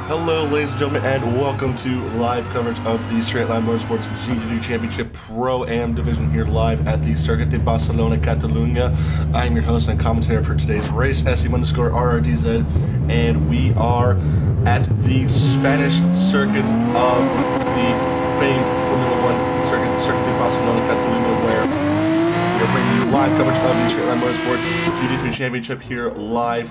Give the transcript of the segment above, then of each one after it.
Hello, ladies and gentlemen, and welcome to live coverage of the Straight Line Motorsports GT3 Championship Pro-Am Division here live at the Circuit de Barcelona, Catalunya. I'm your host and commentator for today's race, SM_RRDZ, and we are at the Spanish circuit of the famed Formula One circuit, Circuit de Barcelona, Catalunya, where we are bringing you live coverage of the Straight Line Motorsports GT3 Championship here live.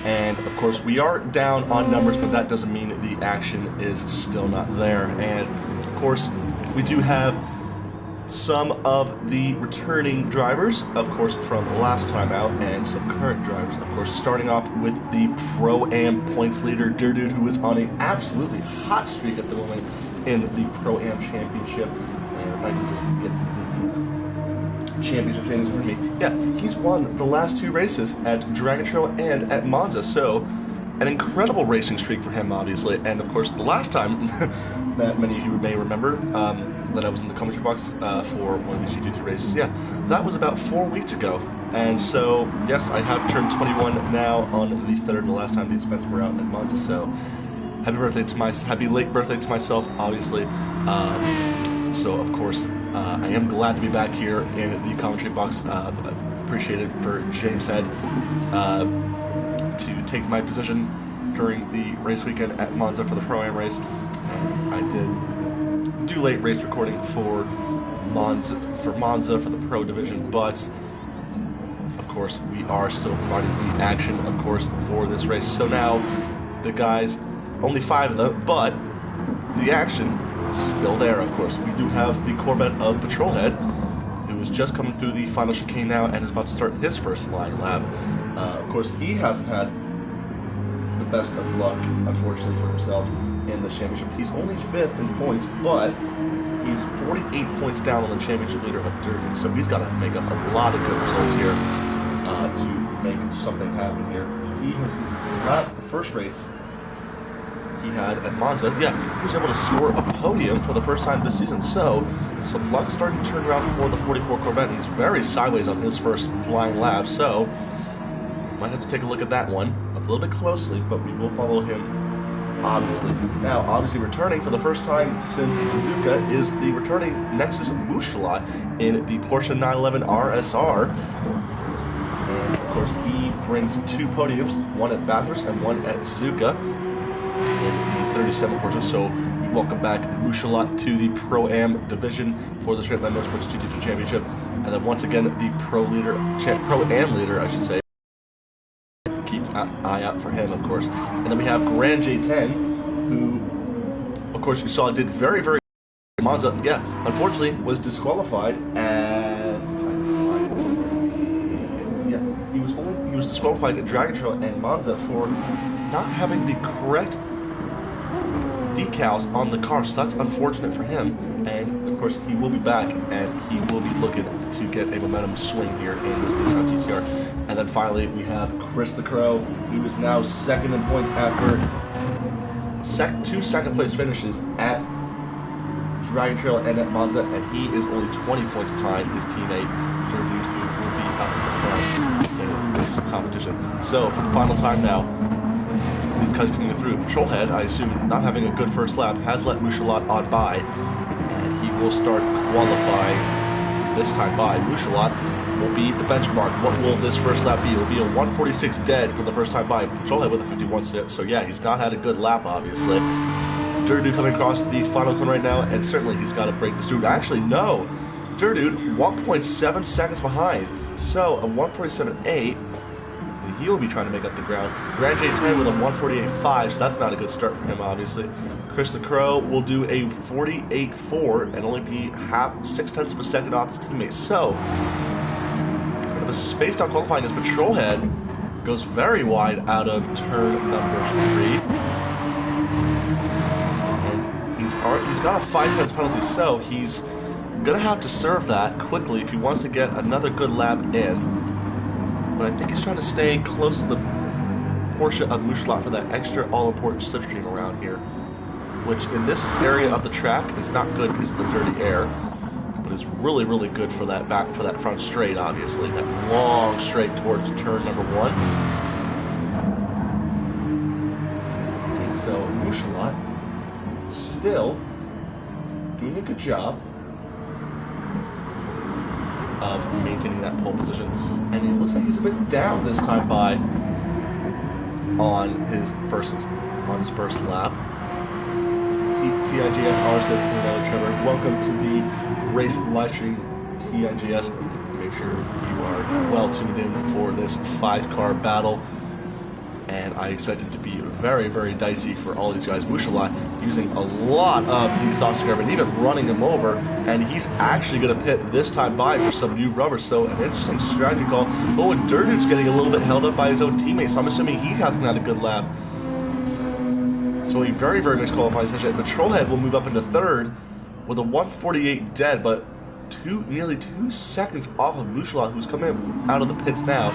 And of course, we are down on numbers, but that doesn't mean the action is still not there. And of course, we do have some of the returning drivers, of course, from last time out, and some current drivers, of course, starting off with the Pro-Am points leader, Dude, who is on an absolutely hot streak at the moment in the Pro-Am Championship. And if I can just get the championship standings in front of me. Yeah, he's won the last two races at Dragon Trail and at Monza, so an incredible racing streak for him, obviously. And of course, the last time that many of you may remember that I was in the commentary box for one of these GT3 races, yeah, that was about 4 weeks ago. And so, yes, I have turned 21 now on the 3rd, the last time these events were out at Monza, so happy late birthday to myself, obviously. So, of course, I am glad to be back here in the commentary box. Appreciate it for James Head to take my position during the race weekend at Monza for the Pro-Am race. I did do late race recording for Monza for the Pro Division, but of course we are still providing the action, of course, for this race. So now the guys, only 5 of them, but the action still there, of course. We do have the Corvette of Patrolhead, who is just coming through the final chicane now and is about to start his first flying lap. Of course, he hasn't had the best of luck, unfortunately, for himself in the championship. He's only 5th in points, but he's 48 points down on the championship leader of Durden, so he's got to make up a lot of good results here to make something happen here. He has got the first race he had at Monza. Yeah, he was able to score a podium for the first time this season, so some luck starting to turn around for the 44 Corvette. He's very sideways on his first flying lap, so might have to take a look at that one a little bit closely, but we will follow him, obviously. Now, obviously returning for the first time since Suzuka is the returning Nexus Mouchelat in the Porsche 911 RSR. And of course, he brings 2 podiums, one at Bathurst and one at Suzuka in the 37 Porsche. So we welcome back Mouchelat to the Pro-Am division for the Straight Line Motorsports GT3 Championship. And then once again, the Pro-Am leader, I should say. Keep an eye out for him, of course. And then we have Grand J10, who, of course, you saw did very, very good. Monza, yeah, unfortunately was disqualified at, he was disqualified at Dragon Trail and Monza for not having the correct decals on the car, so that's unfortunate for him. And of course, he will be back and he will be looking to get a momentum swing here in this Nissan GTR. And then finally, we have Chris the Crow, who is now 2nd in points after 2 second-place finishes at Dragon Trail and at Monza, and he is only 20 points behind his teammate, Jeremy, who will be up in the front in this competition. So, for the final time now, these guys coming through. Patrolhead, I assume, not having a good first lap, has let Mouchelat on by, and he will start qualifying this time by. Mouchelat will be the benchmark. What will this first lap be? It will be a 146 dead for the first time by. Patrolhead with a 51, so yeah, he's not had a good lap, obviously. Durdu coming across the final cone right now, and certainly he's got to break this through. Actually, no. Durdu, 1.7 seconds behind, so a 147.8. He will be trying to make up the ground. Grand J10 with a 148.5, so that's not a good start for him, obviously. Chris the Crow will do a 48.4 and only be 0.6 of a second off his teammates. So, kind of a spaced out qualifying as Patrolhead goes very wide out of turn number 3. And he's got a 5/10 penalty, so he's going to have to serve that quickly if he wants to get another good lap in. But I think he's trying to stay close to the Porsche of Mouchelat for that extra all-important slipstream around here, which in this area of the track is not good because of the dirty air, but is really, really good for that front straight, obviously. That long straight towards turn number 1. And so still doing a good job of maintaining that pole position. And it looks like he's a bit down this time by on his first lap. TIGS R says, hello Trevor, welcome to the race live stream. TIGS, make sure you are well tuned in for this 5-car battle, and I expect it to be very, very dicey for all these guys. Mouchelat using a lot of the soft scrub and even running him over, and he's actually going to pit this time by for some new rubber, so an interesting strategy call. Oh, and Dirdude's getting a little bit held up by his own teammates, so I'm assuming he hasn't had a good lap. So a very, very mixed qualifying session. The Trollhead will move up into third with a 148 dead, but nearly 2 seconds off of Mouchelat, who's coming out of the pits now.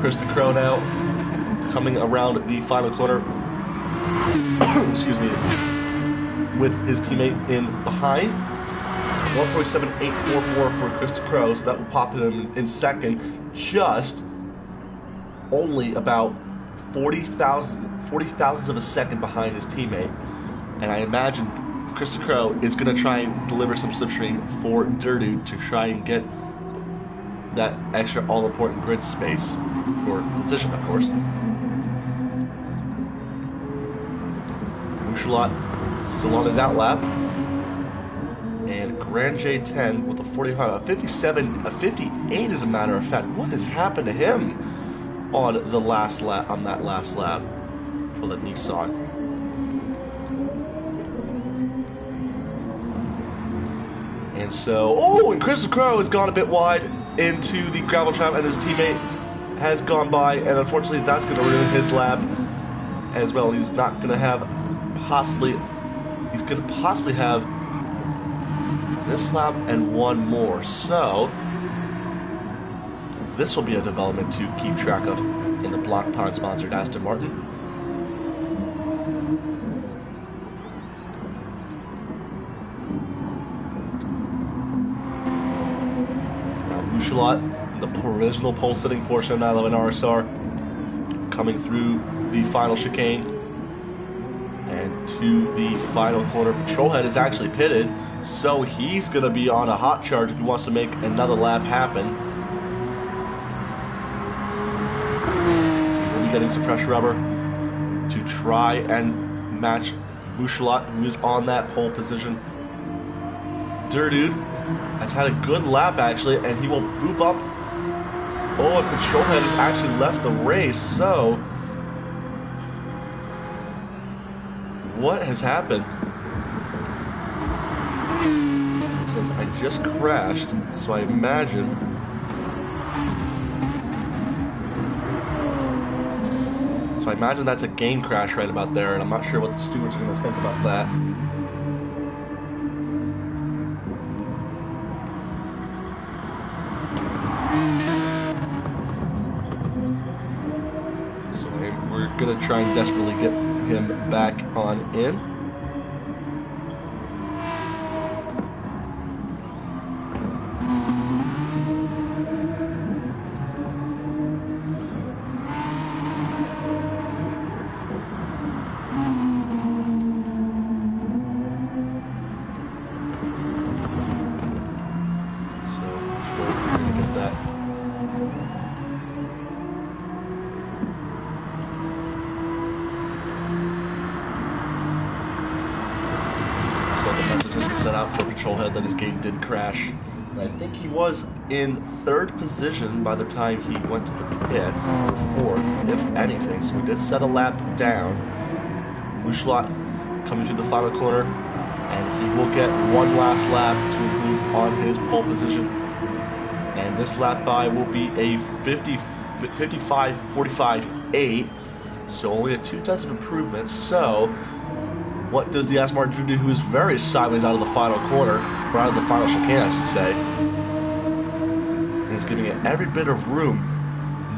Krista Crow now coming around the final corner, excuse me, with his teammate in behind. 1.7844 for Krista Crow, so that will pop him in second, just only about 40 thousandths of a second behind his teammate. And I imagine Krista Crow is going to try and deliver some slipstream for Dirdude to try and get that extra all-important grid space for position, of course. Mouchelat still on his outlap. And Grand J10 with a 45, a 57, a 58 as a matter of fact. What has happened to him on the last lap, on that last lap for the Nissan? And so, oh, and Chris Crow has gone a bit wide into the gravel trap, and his teammate has gone by, and unfortunately that's going to ruin his lap as well. He's not going to have he's going to possibly have this lap and one more. So this will be a development to keep track of in the Block Pond sponsored Aston Martin. Now Mouchelat, the provisional pole sitting portion of 911 RSR, coming through the final chicane and to the final corner. Patrolhead is actually pitted, so he's going to be on a hot charge if he wants to make another lap happen. We'll be getting some fresh rubber to try and match Mouchelat, who is on that pole position. Dirdude has had a good lap actually, and he will boop up. Oh, and Patrolhead has actually left the race, so what has happened? It says, I just crashed, so I imagine that's a game crash right about there, and I'm not sure what the stewards are going to think about that. So we're going to try and desperately get him back on in. That his game did crash. And I think he was in third position by the time he went to the pits, or fourth, if anything. So we did set a lap down. Mouchelat coming through the final corner, and he will get one last lap to improve on his pole position. And this lap by will be a 55-45-8, so only a 2 tenths of improvement. So what does the Aston Martin do, who is very sideways out of the final corner, or out of the final chicane, I should say. And he's giving it every bit of room.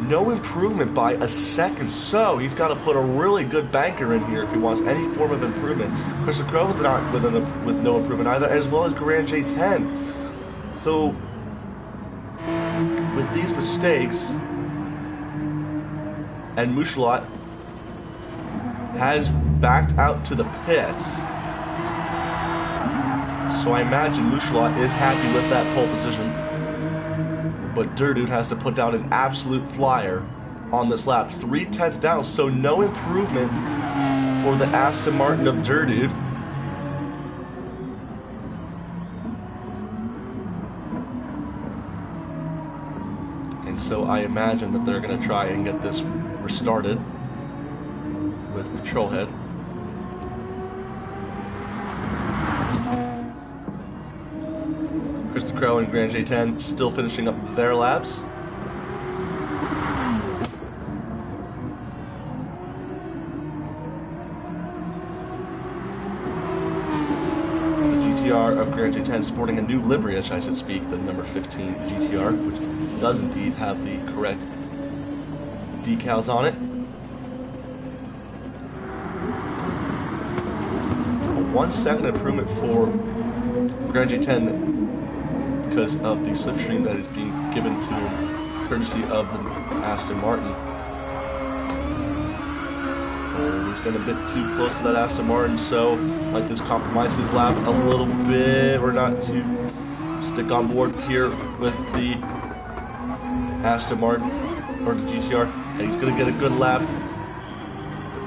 No improvement by a second, so he's got to put a really good banker in here if he wants any form of improvement. Chris Crow with no improvement either, as well as Grand J10. So with these mistakes, and Mouchelat has backed out to the pits. So I imagine Mushlot is happy with that pole position. But Durdude has to put down an absolute flyer on this lap. 3/10 down, so no improvement for the Aston Martin of Durdude. And so I imagine that they're going to try and get this restarted with Patrolhead. Chris the Crow and Grand J10 still finishing up their laps. GTR of Grand J10 sporting a new livery, as I should speak, the number 15 GTR, which does indeed have the correct decals on it. A 1 second improvement for Grand J10 because of the slipstream that is being given to him courtesy of the Aston Martin. And he's been a bit too close to that Aston Martin, so like this compromises his lap a little bit, or not to stick on board here with the Aston Martin or the GTR. And he's going to get a good lap.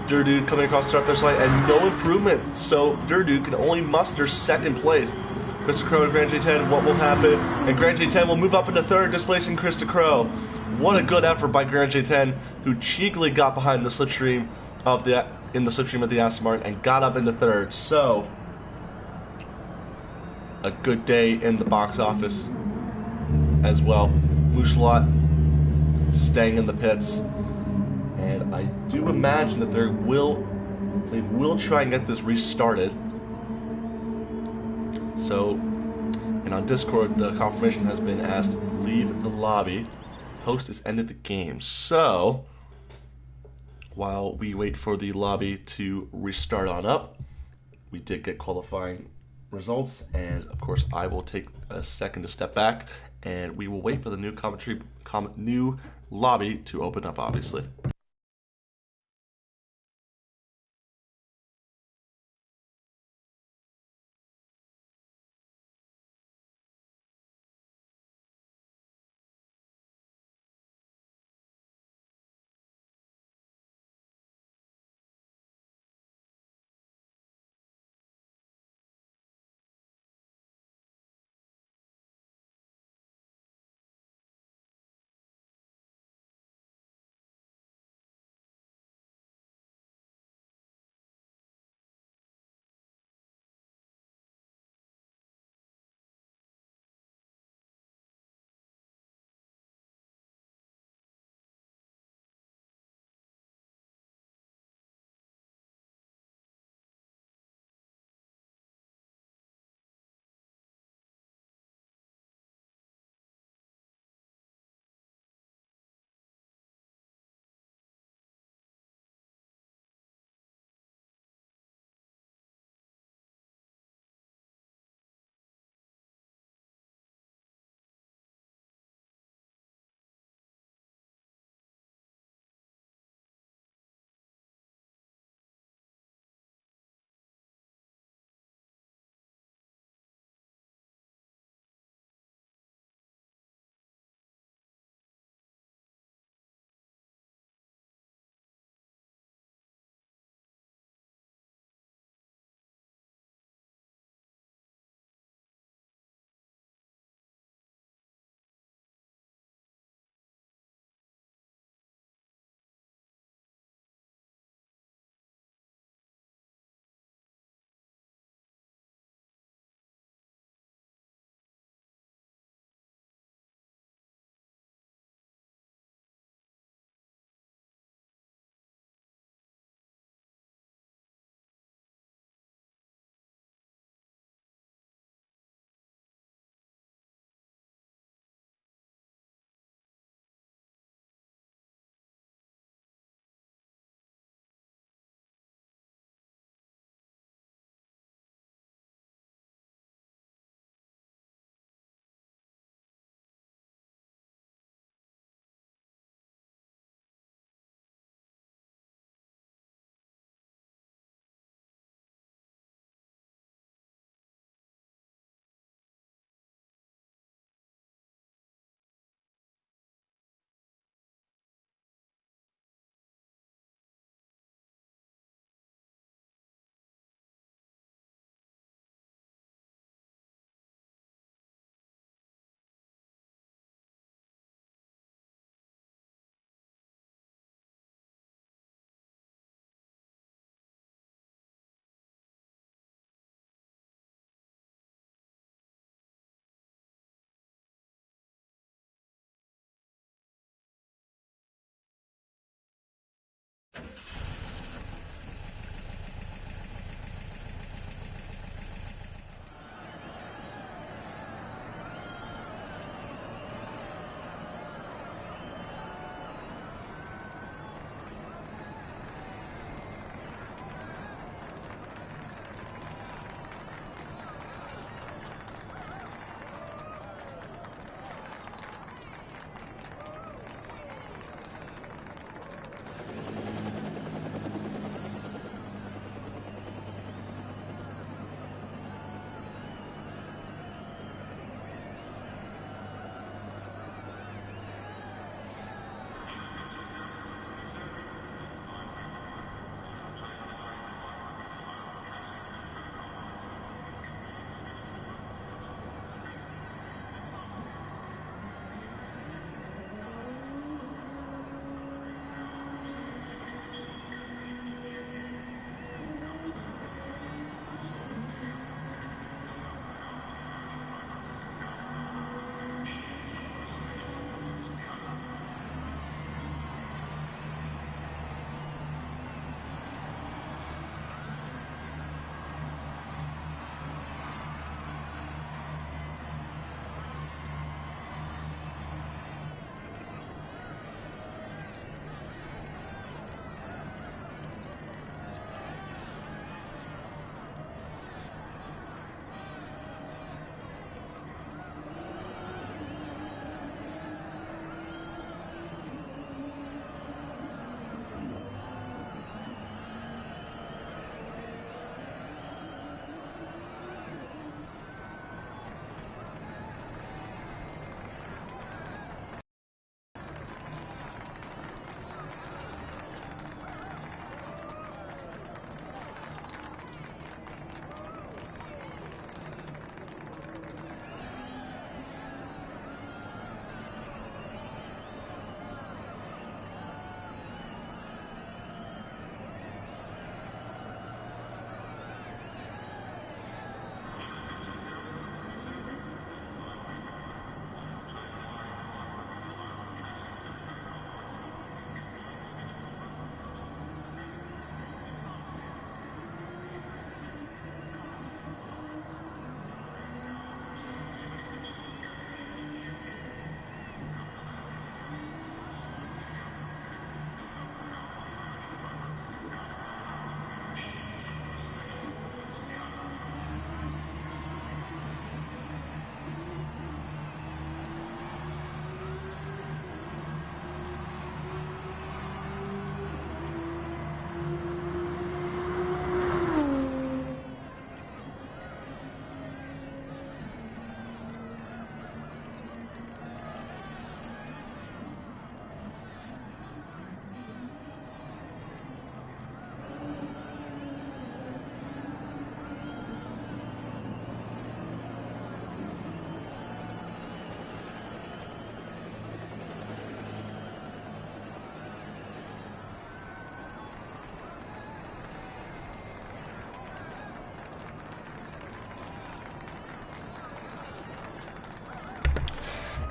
Durdude coming across the start finish line and no improvement, so Durdude can only muster second place. Chris Crow and Grand J10, what will happen? And Grand J10 will move up into third, displacing Chris Crow. What a good effort by Grand J10, who cheekily got behind the slipstream of the Aston Martin and got up into third. So a good day in the box office as well. Mushlot staying in the pits, and I do imagine that they will try and get this restarted. So, and on Discord, the confirmation has been asked, leave the lobby. Host has ended the game. So, while we wait for the lobby to restart on up, we did get qualifying results, and of course I will take a second to step back, and we will wait for the new lobby to open up, obviously.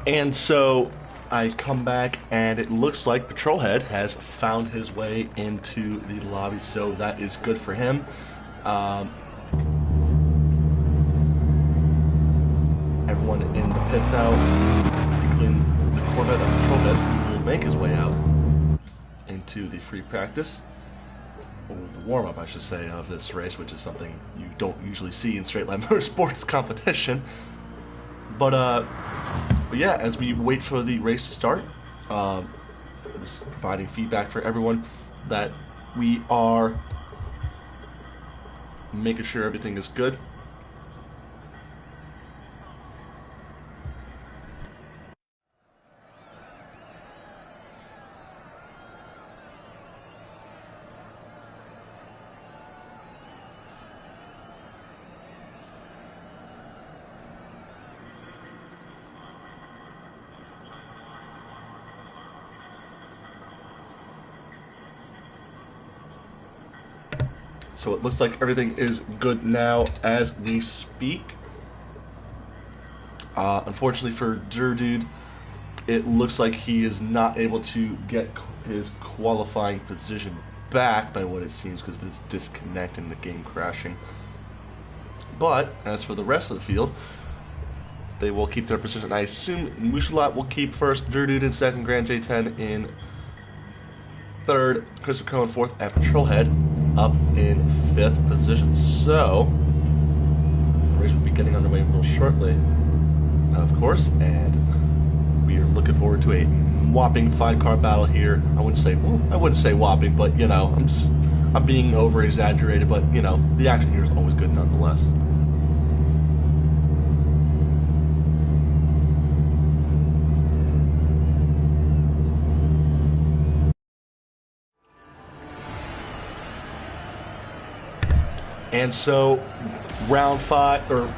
And so I come back, and it looks like Patrolhead has found his way into the lobby, so that is good for him. Everyone in the pits now, including the Corvette of Patrolhead, who will make his way out into the free practice, or the warm-up, I should say, of this race, which is something you don't usually see in straight line motorsports competition. But yeah, as we wait for the race to start, just providing feedback for everyone that we are making sure everything is good. So it looks like everything is good now as we speak. Unfortunately for Dude, it looks like he is not able to get his qualifying position back by what it seems because of his disconnect and the game crashing. But as for the rest of the field, they will keep their position. I assume Mushalat will keep first, Dude in second, Grand J10 in third, Christopher Cohen fourth, and Patrolhead up in fifth position. So the race will be getting underway real shortly, of course, and we are looking forward to a whopping 5-car battle here. I wouldn't say whopping, but you know, I'm being over exaggerated, but you know, the action here is always good nonetheless. And so, round 5, or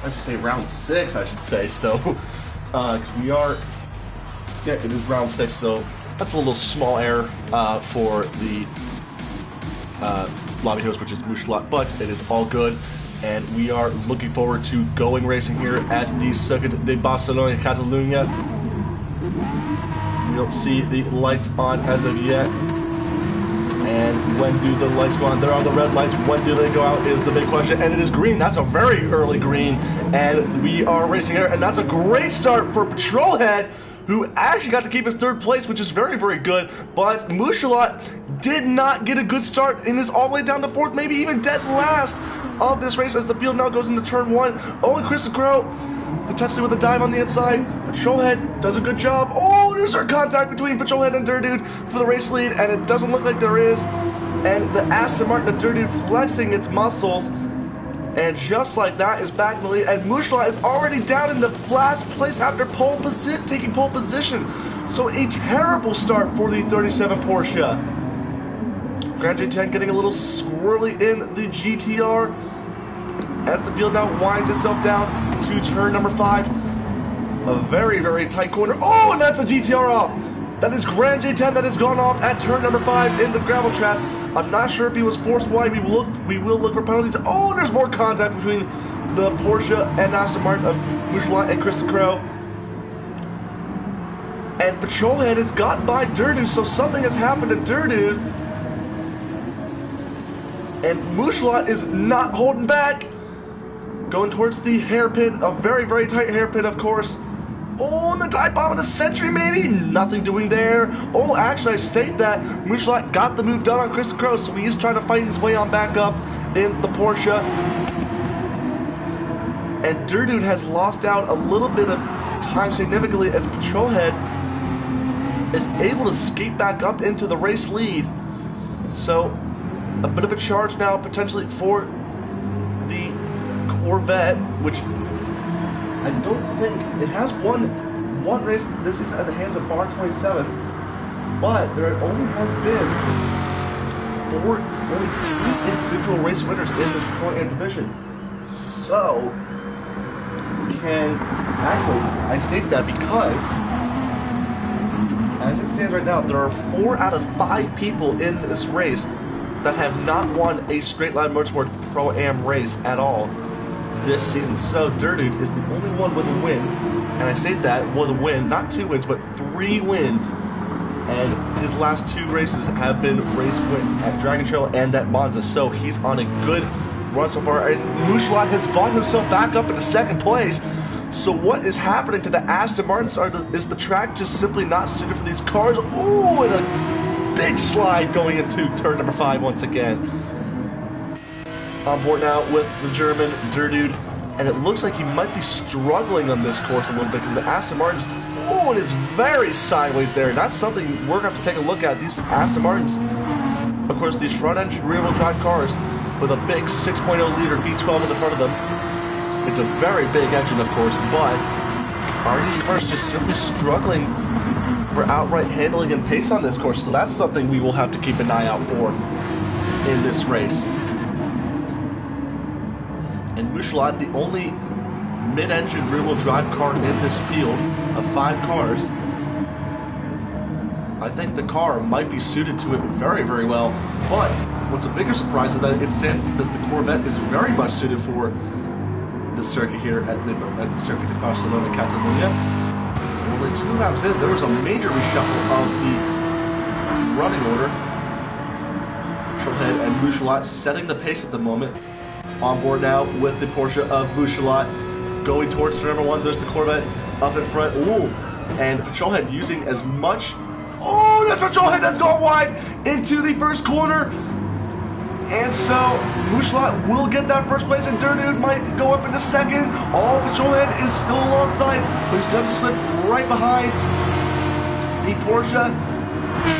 I should say round 6, I should say. So, because we are, yeah, it is round 6. So that's a little small error for the lobby host, which is Mushalat, but it is all good. And we are looking forward to going racing here at the Circuit de Barcelona, Catalunya. We don't see the lights on as of yet. And when do the lights go on? There are the red lights. When do they go out is the big question. And it is green. That's a very early green. And we are racing here. And that's a great start for Patrolhead, who actually got to keep his third place, which is very, very good. But Mushalat did not get a good start and is all the way down to fourth, maybe even dead last of this race as the field now goes into turn 1. Oh, and Chris Crow potentially with a dive on the inside. Patrolhead does a good job. Oh, there's our contact between Patrolhead and Dude for the race lead, and it doesn't look like there is. And the Aston Martin of Dude flexing its muscles, and just like that is back in the lead. And Mushalat is already down in the last place after taking pole position. So a terrible start for the 37 Porsche. Grand J10 getting a little swirly in the GTR as the field now winds itself down to turn number 5. A very, very tight corner. Oh, and that's a GTR off. That is Grand J10 that has gone off at turn number 5 in the gravel trap. I'm not sure if he was forced wide. We will look for penalties. Oh, there's more contact between the Porsche and Aston Martin of Mushalat and Chris Crow. And Patrolhead has gotten by Durdu, so something has happened to Durdu. And Mushalat is not holding back. Going towards the hairpin, a very, very tight hairpin, of course. Oh, and the dive bomb of the century, maybe? Nothing doing there. Oh, actually, I state that Mushalat got the move done on Chris Crow, so he is trying to fight his way on back up in the Porsche. And Durdude has lost out a little bit of time significantly as Patrolhead is able to skate back up into the race lead. So, a bit of a charge now potentially for the Corvette, which I don't think it has won one race this season at the hands of Bar 27, but there only has been only 3 individual race winners in this Pro-Am division. So, I state that because as it stands right now, there are 4 out of 5 people in this race that have not won a straight line motorsport Pro-Am race at all. this season. So Dirdude is the only one with a win, and I say that with a win, not 2 wins, but 3 wins. And his last 2 races have been race wins at Dragon Trail and at Monza. So he's on a good run so far. And Mouchelatte has fought himself back up into 2nd place. So what is happening to the Aston Martins? Is the track just simply not suited for these cars? Ooh, and a big slide going into turn number 5 once again. On board now with the German Dirdude, and it looks like he might be struggling on this course a little bit because the Aston Martins, oh, it is very sideways there. That's something we're going to have to take a look at. These Aston Martins, of course, these front-engine rear-wheel drive cars with a big 6.0 liter V12 in the front of them. It's a very big engine, of course, but are these cars just simply struggling for outright handling and pace on this course? So that's something we will have to keep an eye out for in this race. And Mouchelatte, the only mid-engine rear-wheel drive car in this field of 5 cars, I think the car might be suited to it very, very well. But what's a bigger surprise is that it's said that the Corvette is very much suited for the circuit here at the circuit in Barcelona, Catalonia. Only 2 laps in, there was a major reshuffle of the running order. Trailhead and Mouchelatte setting the pace at the moment. On board now with the Porsche of Mouchelatte, going towards turn number 1. There's the Corvette up in front. Ooh, and Patrolhead using as much. Oh, that's Patrolhead that's gone wide into the first corner. And so Mouchelatte will get that first place, and Dirdude might go up into 2nd. Oh, Patrolhead is still alongside, but he's going to slip right behind the Porsche.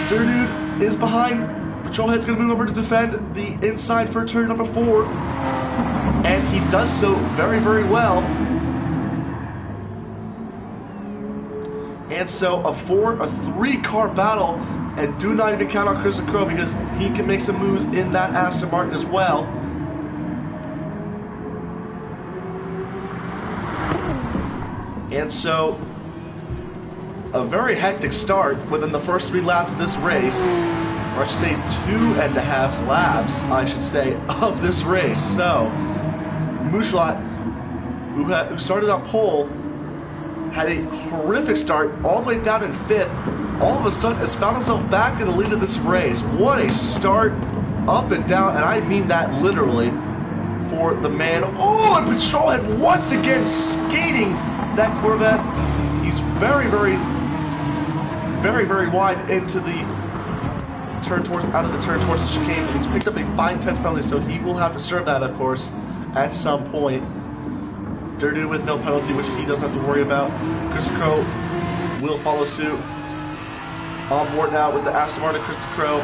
Dirdude is behind. Patrolhead's going to move over to defend the inside for turn number 4. And he does so very, very well. And so a 3-car battle, and do not even count on Christian Crow because he can make some moves in that Aston Martin as well. And so a very hectic start within the first 3 laps of this race, or I should say 2.5 laps, I should say, of this race. So Mouchelatte, who started on pole, had a horrific start all the way down in 5th. All of a sudden has found himself back in the lead of this race. What a start, up and down, and I mean that literally, for the man. Oh, and Patrolhead once again skating that Corvette. He's very, very, very, very wide into the turn towards, out of the turn towards the chicane, and he's picked up a 5-tenths penalty, so he will have to serve that, of course, at some point. Dirdude with no penalty, which he doesn't have to worry about. Christopher Crow will follow suit. On board now with the Aston Martin, Christopher Crow.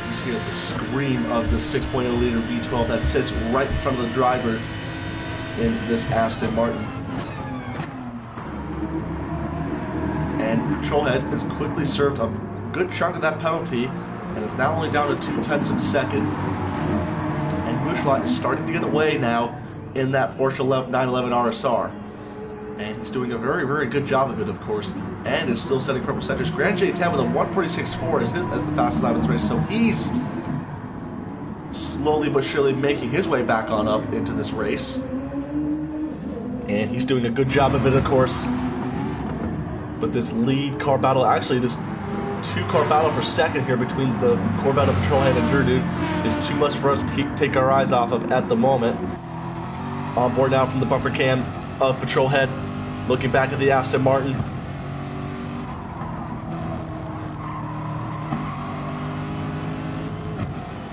You just hear the scream of the 6.0 liter V12 that sits right in front of the driver in this Aston Martin. And Patrolhead has quickly served a good chunk of that penalty, and it's now only down to 2/10 of a second. And Mouchelatte is starting to get away now in that Porsche 911 RSR. And he's doing a very, very good job of it, of course, and is still setting purple centers. Grand J10 with a 146.4 as the fastest lap of this race, so he's slowly but surely making his way back on up into this race. And he's doing a good job of it, of course. But this lead car battle, actually this 2-car battle for second here between the Corvette of Patrolhead and Dirdude is too much for us to take our eyes off of at the moment. On board now from the bumper cam of Patrolhead, looking back at the Aston Martin.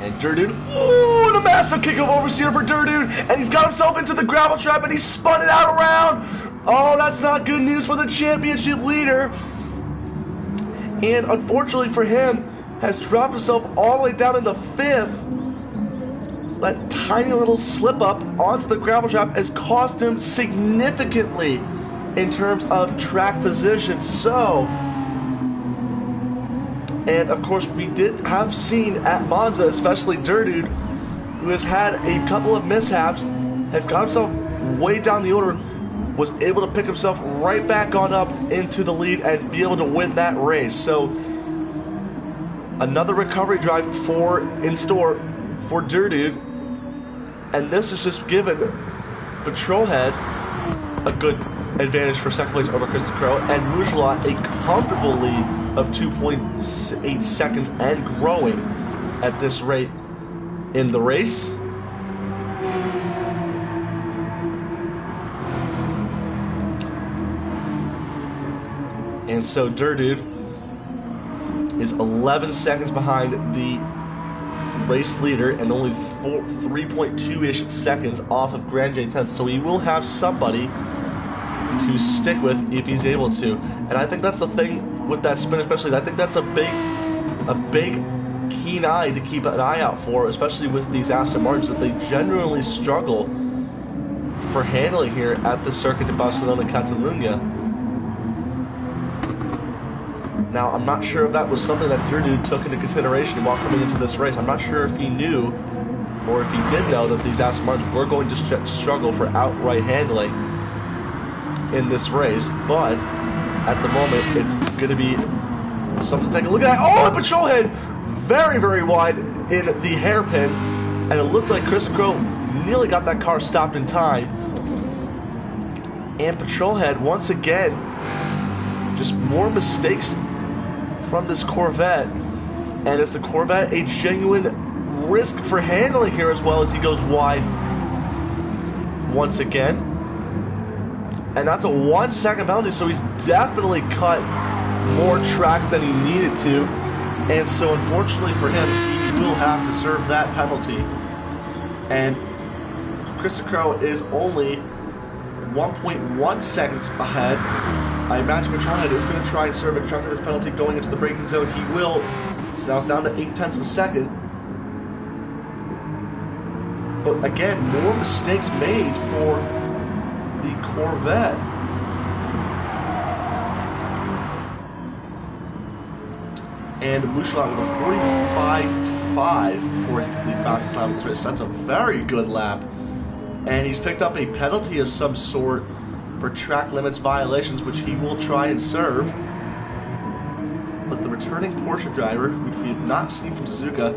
And Dirdude, ooh, the massive kick of oversteer for Dirdude, and he's got himself into the gravel trap and he spun it out around. Oh, that's not good news for the championship leader. And unfortunately for him, has dropped himself all the way down into 5th. So that tiny little slip up onto the gravel trap has cost him significantly in terms of track position. So, and of course we did have seen at Monza, especially Dirdude, who has had a couple of mishaps, has got himself way down the order, was able to pick himself right back on up into the lead and be able to win that race. So Another recovery drive in store for Durdude, and this is just given Patrolhead a good advantage for second place over Chris Crow, and Mouchelot a comfortable lead of 2.8 seconds and growing at this rate in the race. And so Durdude is 11 seconds behind the race leader and only 3.2-ish seconds off of Grand J10. So he will have somebody to stick with if he's able to. And I think that's the thing with that spin, especially. I think that's a big keen eye to keep an eye out for, especially with these Aston Martins, that they generally struggle for handling here at the Circuit de Barcelona, Catalunya. Now, I'm not sure if that was something that Durdude took into consideration while coming into this race. I'm not sure if he knew or if he did know that these Aston Martins were going to struggle for outright handling in this race, but at the moment, it's going to be something to take a look at. Oh, Patrolhead very, very wide in the hairpin, and it looked like Chris Crow nearly got that car stopped in time. And Patrolhead, once again, just more mistakes from this Corvette, and is the Corvette a genuine risk for handling here as well as he goes wide once again? And that's a 1 second penalty, so he's definitely cut more track than he needed to, and so unfortunately for him, he will have to serve that penalty. And Chris Crow is only 1.1 seconds ahead. I imagine Patrolhead is going to try and serve a chunk of this penalty going into the braking zone. He will. So now it's down to 0.8 of a second. But again, more mistakes made for the Corvette. And Mouchelot with a 45.5 for the fastest lap of this race. That's a very good lap. And he's picked up a penalty of some sort for track limits violations, which he will try and serve. But the returning Porsche driver, which we have not seen from Suzuka,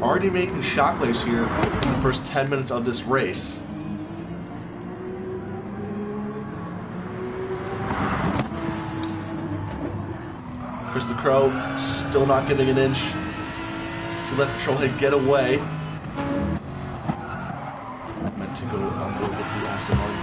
already making shockwaves here in the first 10 minutes of this race. Chris Crow still not giving an inch to let Patrolhead get away. Meant to go on board with the Aston Martin.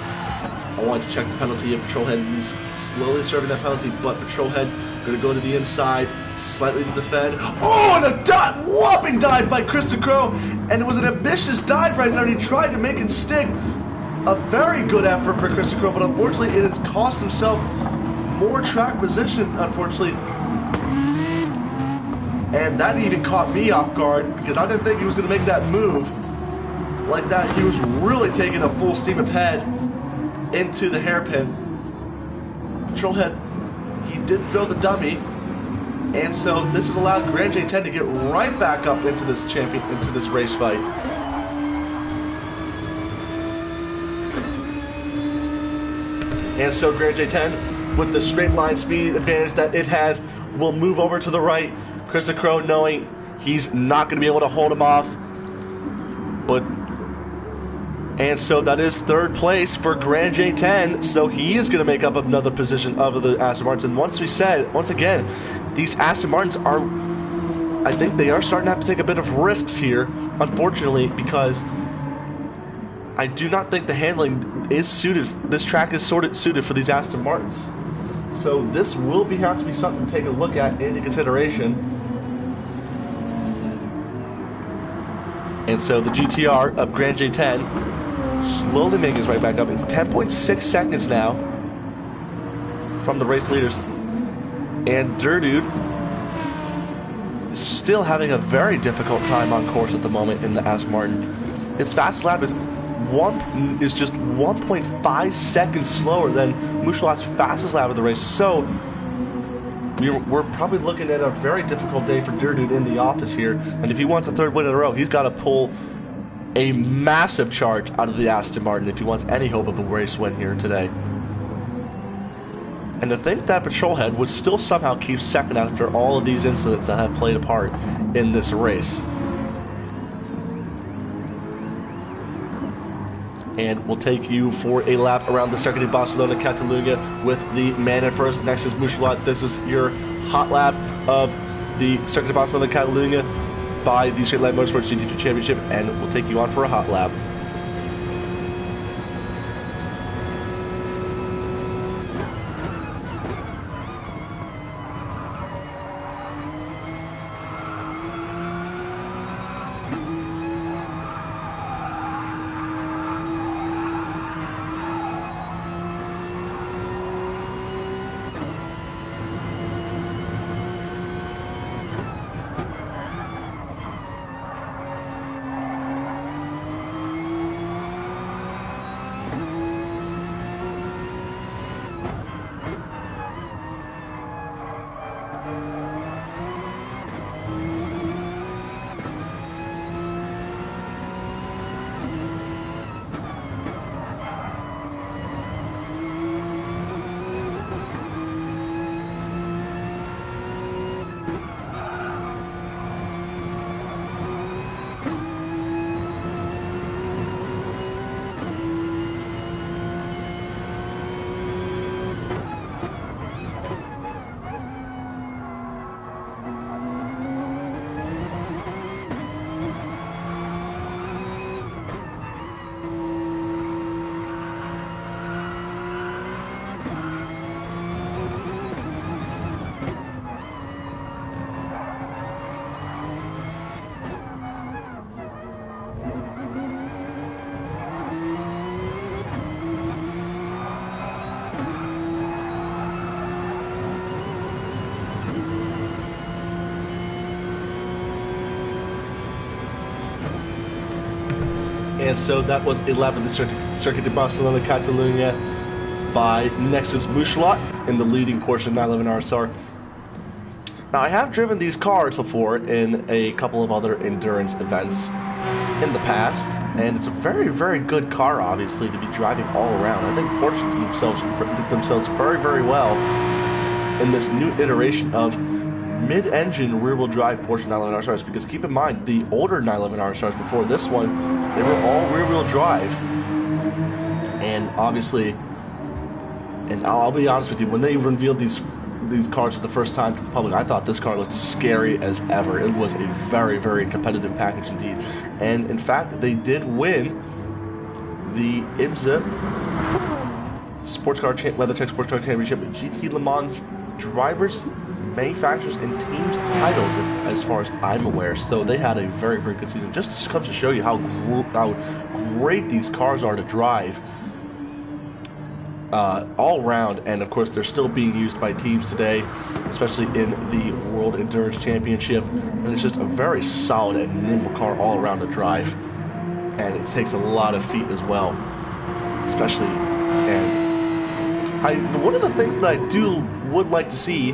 I wanted to check the penalty of Patrolhead. He's slowly serving that penalty, but Patrolhead going to go to the inside, slightly to defend. Oh, and a whopping dive by Chris Crow, and it was an ambitious dive right there, and he tried to make it stick. A very good effort for Chris Crow, but unfortunately it has cost himself more track position, unfortunately. And that even caught me off guard, because I didn't think he was going to make that move like that. He was really taking a full steam ahead into the hairpin. Patrolhead, he did throw the dummy, and so this has allowed Grand J10 to get right back up into this race fight. And so Grand J10, with the straight line speed advantage that it has, will move over to the right. Chris Crow, knowing he's not going to be able to hold him off, and so that is third place for Grand J10. So he is going to make up another position of the Aston Martins. And once again, these Aston Martins are, I think they are starting to have to take a bit of risks here, unfortunately, because I do not think the handling is suited. This track is suited for these Aston Martins. So this will have to be something to take a look at into consideration. And so the GTR of Grand J10 slowly making his way back up. It's 10.6 seconds now from the race leaders. And Durdude is still having a very difficult time on course at the moment in the Aston Martin. His fastest lap is just 1.5 seconds slower than Mouchelot's fastest lap of the race. So we're probably looking at a very difficult day for Durdude in the office here. And if he wants a third win in a row, he's got to pull a massive charge out of the Aston Martin if he wants any hope of a race win here today. And to think that Patrolhead would still somehow keep second after all of these incidents that have played a part in this race. And we'll take you for a lap around the Circuit de Barcelona, Catalunya with the man in first. Next is Mouchelat. This is your hot lap of the Circuit de Barcelona, Catalunya by the Straight Line Motorsports GT3 Championship, and we'll take you on for a hot lap. And so that was 11th Circuit de Barcelona, Catalunya by Nexus Mouchelat in the leading Porsche 911 RSR. Now, I have driven these cars before in a couple of other endurance events in the past, and it's a very, very good car, obviously, to be driving all around. I think Porsche did themselves very, very well in this new iteration of mid-engine rear-wheel drive Porsche 911 RSRs, because keep in mind, the older 911 RSRs before this one, they were all rear-wheel drive. And obviously, and I'll be honest with you, when they revealed these cars for the first time to the public, I thought this car looked scary as ever. It was a very, very competitive package indeed. And in fact, they did win the IMSA WeatherTech Sports Car Championship GT Le Mans Drivers, Manufacturers, and Teams titles, as far as I'm aware. So they had a very, very good season. Just comes to show you how great these cars are to drive all around. And of course, they're still being used by teams today, especially in the World Endurance Championship. And it's just a very solid and nimble car all around to drive. And it takes a lot of feet as well, especially. And one of the things that I would like to see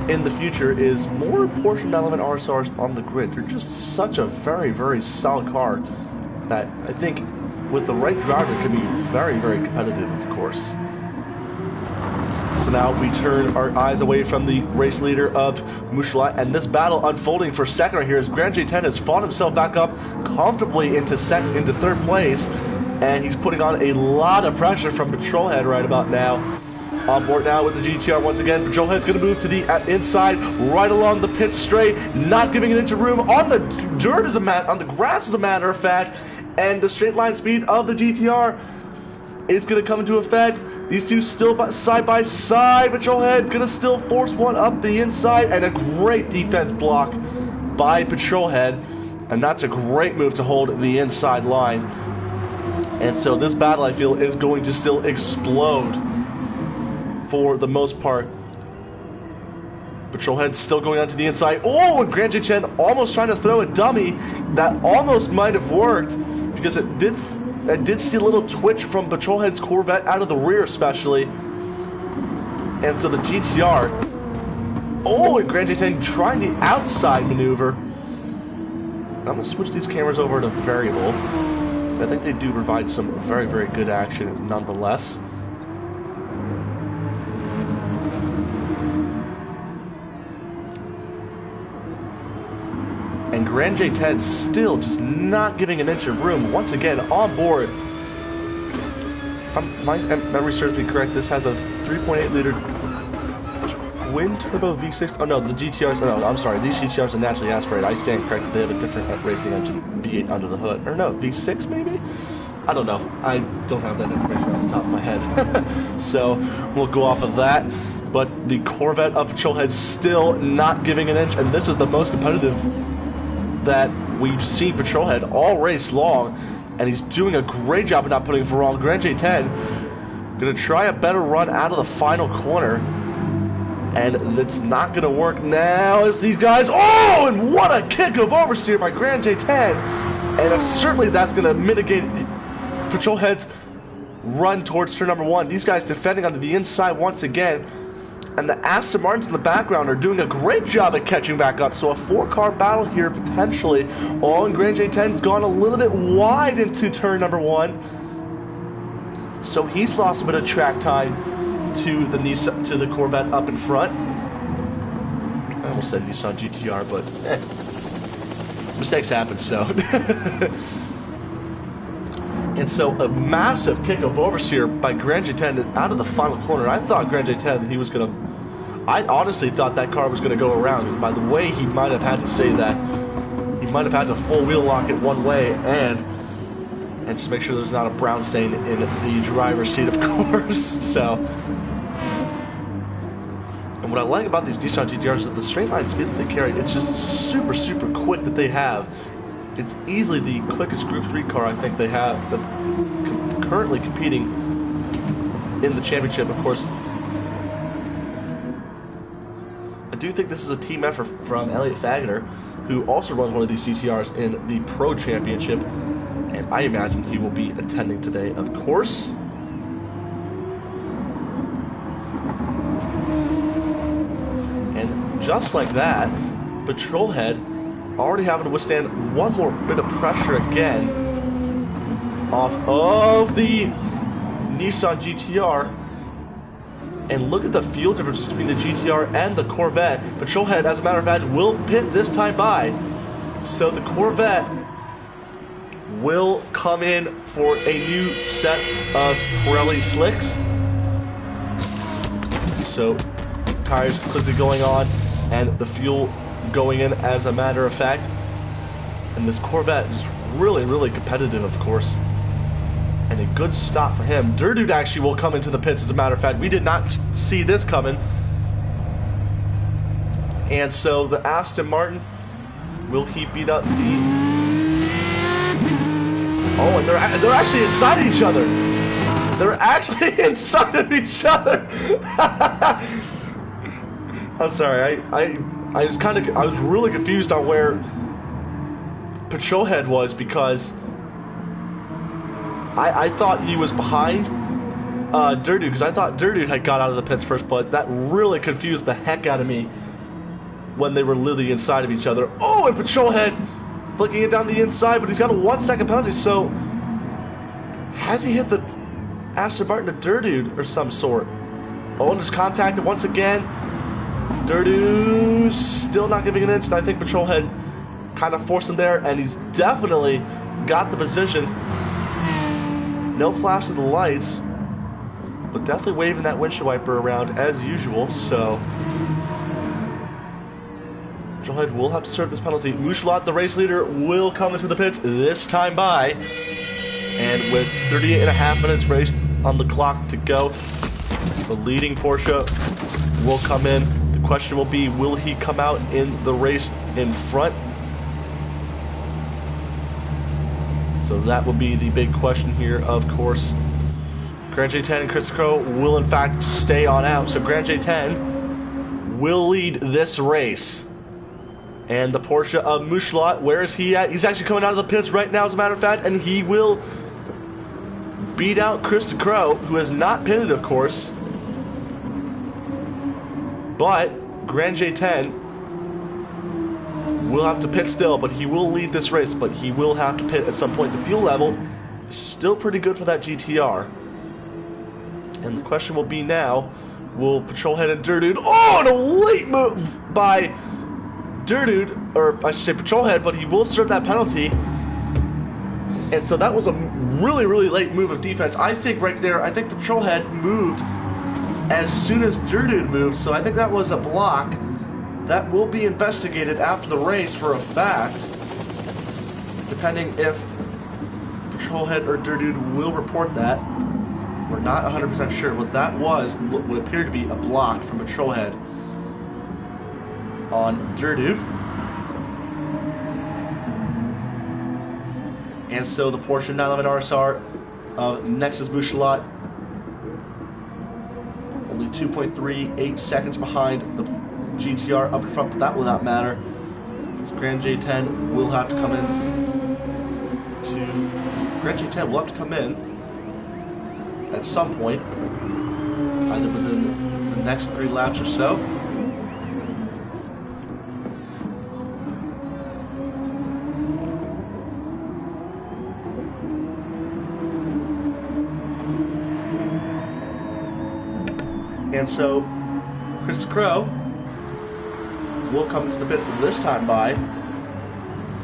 in the future is more Porsche 911 RSRs on the grid. They're just such a very, very solid car that I think with the right driver can be very, very competitive, of course. So now we turn our eyes away from the race leader of Mouchelat, and this battle unfolding for second right here as Grand J10 has fought himself back up comfortably into third place, and he's putting on a lot of pressure from Patrolhead right about now. On board now with the GTR once again. Patrolhead's going to move to the inside, right along the pit straight, not giving it into room on the dirt on the grass as a matter of fact, and the straight line speed of the GTR is going to come into effect. These two still side by side. Patrolhead's going to still force one up the inside, and a great defense block by Patrolhead, and that's a great move to hold the inside line. And so this battle, I feel, is going to still explode for the most part. Patrolhead's still going on to the inside. Oh, and Grand J10 almost trying to throw a dummy. That almost might have worked, because it did see a little twitch from Patrolhead's Corvette out of the rear especially. And so the GTR, oh, and Grand J10 trying the outside maneuver. I'm going to switch these cameras over to variable. I think they do provide some very, very good action nonetheless. Grand J10 still just not giving an inch of room. Once again, on board. If my memory serves me correct, this has a 3.8 liter twin turbo V6. Oh no, the GTRs. No, I'm sorry. These GTRs are naturally aspirated. I stand corrected. They have a different racing engine, V8 under the hood. Or no, V6 maybe? I don't know. I don't have that information off the top of my head. So we'll go off of that. But the Corvette up Patrol Head still not giving an inch. And this is the most competitive that we've seen Patrol Head all race long. And he's doing a great job of not putting it for wrong. Grand J10 going to try a better run out of the final corner. And it's not going to work now as these guys... Oh, and what a kick of oversteer by Grand J10. And certainly that's going to mitigate Patrol Head's run towards turn number 1. These guys defending onto the inside once again. And the Aston Martins in the background are doing a great job at catching back up. So a 4-car battle here potentially. Oh, and Grand J10's gone a little bit wide into turn number 1. So he's lost a bit of track time to the Nissan, to the Corvette up in front. I almost said Nissan GTR, but mistakes happen, so. And so a massive kick of oversteer by Grand J10 out of the final corner. I thought Grand J10, he was going to... I honestly thought that car was going to go around, because by the way he might have had to say that, he might have had to full wheel lock it one way and just make sure there's not a brown stain in the driver's seat, of course. So... And what I like about these Nissan GTRs is that the straight line speed that they carry, it's just super, super quick that they have. It's easily the quickest Group 3 car I think they have that's currently competing in the championship, of course. I do think this is a team effort from Elliot Fagener, who also runs one of these GTRs in the Pro Championship, and I imagine he will be attending today, of course. And just like that, Patrol Head already having to withstand one more bit of pressure again off of the Nissan GTR. And look at the fuel difference between the GTR and the Corvette. Patrol Head, as a matter of fact, will pit this time by. So the Corvette will come in for a new set of Pirelli slicks. So tires quickly going on and the fuel going in, as a matter of fact. And this Corvette is really, really competitive, of course. And a good stop for him. Durdude actually will come into the pits, as a matter of fact. We did not see this coming. And so the Aston Martin, will he beat up the... Oh, and they're actually inside each other. They're actually inside of each other. I'm sorry, I was really confused on where Patrol Head was, because I thought he was behind Durdude, because I thought Durdude had got out of the pits first, but that really confused the heck out of me when they were literally inside of each other. Oh, and Patrol Head flicking it down the inside, but he's got a 1-second penalty, so has he hit the Aston Martin to Durdude or some sort? Oh, and there's contact once again. Durdude still not giving an inch, and I think Patrol Head kind of forced him there, and he's definitely got the position. No flash of the lights, but definitely waving that windshield wiper around as usual, so Patrol Head will have to serve this penalty. Mouchelot, the race leader, will come into the pits this time by, and with 38.5 minutes raced on the clock to go, the leading Porsche will come in. The question will be, will he come out in the race in front? So that will be the big question here, of course. Grand J10 and Chris Crow will in fact stay on out. So Grand J10 will lead this race. And the Porsche of Mouchelot, where is he at? He's actually coming out of the pits right now, as a matter of fact, and he will beat out Chris Crow, who has not pitted, of course. But Grand J10 will have to pit still, but he will lead this race, but he will have to pit at some point. The fuel level is still pretty good for that GTR. And the question will be now, will Patrol Head and Durdude... Oh, and a late move by Durdude or I should say patrol head, but he will serve that penalty. And so that was a really, really late move of defense. I think right there, I think patrol head moved as soon as Dirdude moved, so I think that was a block. That will be investigated after the race for a fact, depending if patrol head or Dirdude will report that. We're not 100% sure. What that was would appear to be a block from patrol head on Dirdude. And so the Porsche 911 RSR of Nexus Bouchelot, only 2.38 seconds behind the GTR up in front, but that will not matter. This Grand J10 will have to come in to... Grand J10 will have to come in at some point, either within the next 3 laps or so. And so, Chris Crow will come to the pits this time by,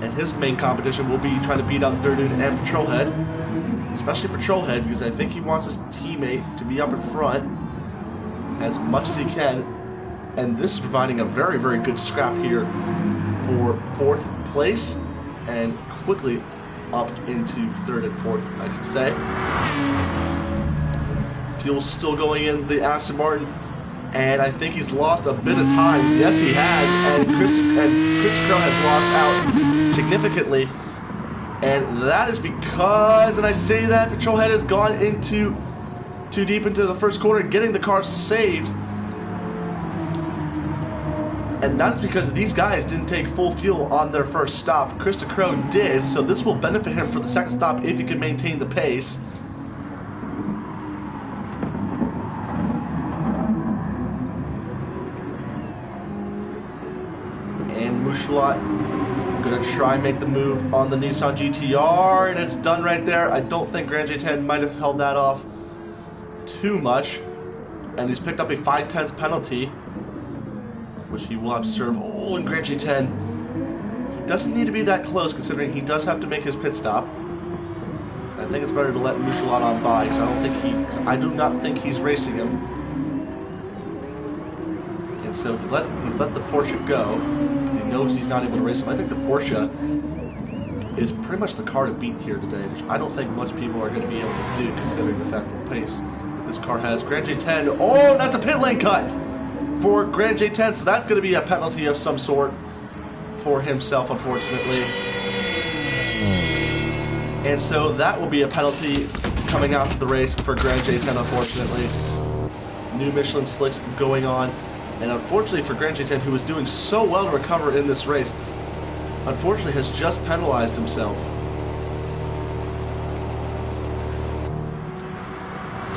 and his main competition will be trying to beat out Dirdude and Patrolhead, especially Patrolhead, because I think he wants his teammate to be up in front as much as he can, and this is providing a very, very good scrap here for 4th place, and quickly up into 3rd and 4th, I should say. Fuel's still going in the Aston Martin, and I think he's lost a bit of time. Yes, he has, and Chris Crow has lost out significantly, and that is because, and I say that, Patrolhead has gone into too deep into the first corner, getting the car saved, and that's because these guys didn't take full fuel on their first stop. Chris Crow did, so this will benefit him for the second stop if he can maintain the pace. Bouchelot gonna try and make the move on the Nissan GTR, and it's done right there. I don't think Grand J10 might have held that off too much, and he's picked up a 5/10 penalty, which he will have to serve. Oh, and Grand J10, he doesn't need to be that close considering he does have to make his pit stop. I think it's better to let Bouchelot on by because I do not think he's racing him. And so he's let the Porsche go because he knows he's not able to race him. I think the Porsche is pretty much the car to beat here today, which I don't think much people are going to be able to do considering the fact that the pace that this car has. Grand J10, oh, that's a pit lane cut for Grand J10, so that's going to be a penalty of some sort for himself, unfortunately. And so that will be a penalty coming out of the race for Grand J10, unfortunately. New Michelin slicks going on. And unfortunately for Grand J10, who was doing so well to recover in this race, unfortunately has just penalized himself.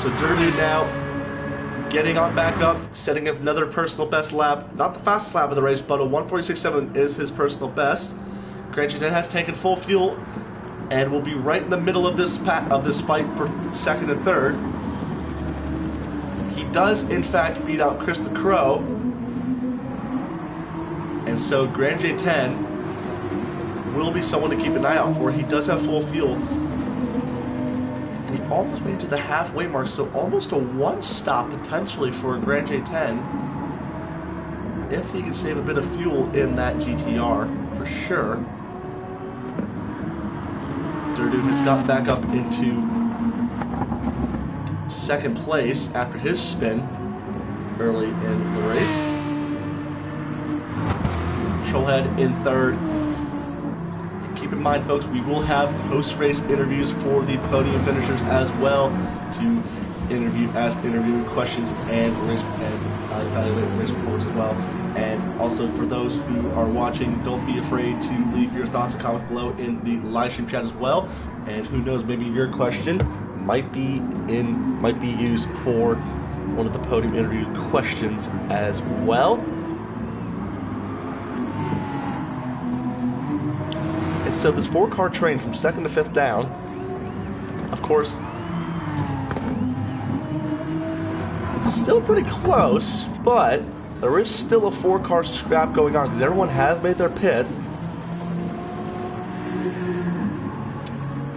So Dirdude now getting on back up, setting up another personal best lap. Not the fastest lap of the race, but a 1:46.7 is his personal best. Grand J10 has taken full fuel and will be right in the middle of this fight for 2nd and 3rd. He does, in fact, beat out Chris the Crow. And so Grand J10 will be someone to keep an eye out for. He does have full fuel. And he almost made it to the halfway mark, so almost a 1-stop potentially for Grand J10 if he can save a bit of fuel in that GTR, for sure. Dirdude has got back up into 2nd place after his spin early in the race. Patrolhead in 3rd. Keep in mind, folks, we will have post-race interviews for the podium finishers as well to ask interview questions and evaluate race reports as well. And also for those who are watching, don't be afraid to leave your thoughts and comments below in the live stream chat as well. And who knows, maybe your question might be used for one of the podium interview questions as well. And so this 4-car train from 2nd to 5th down, of course, it's still pretty close, but there is still a 4-car scrap going on because everyone has made their pit.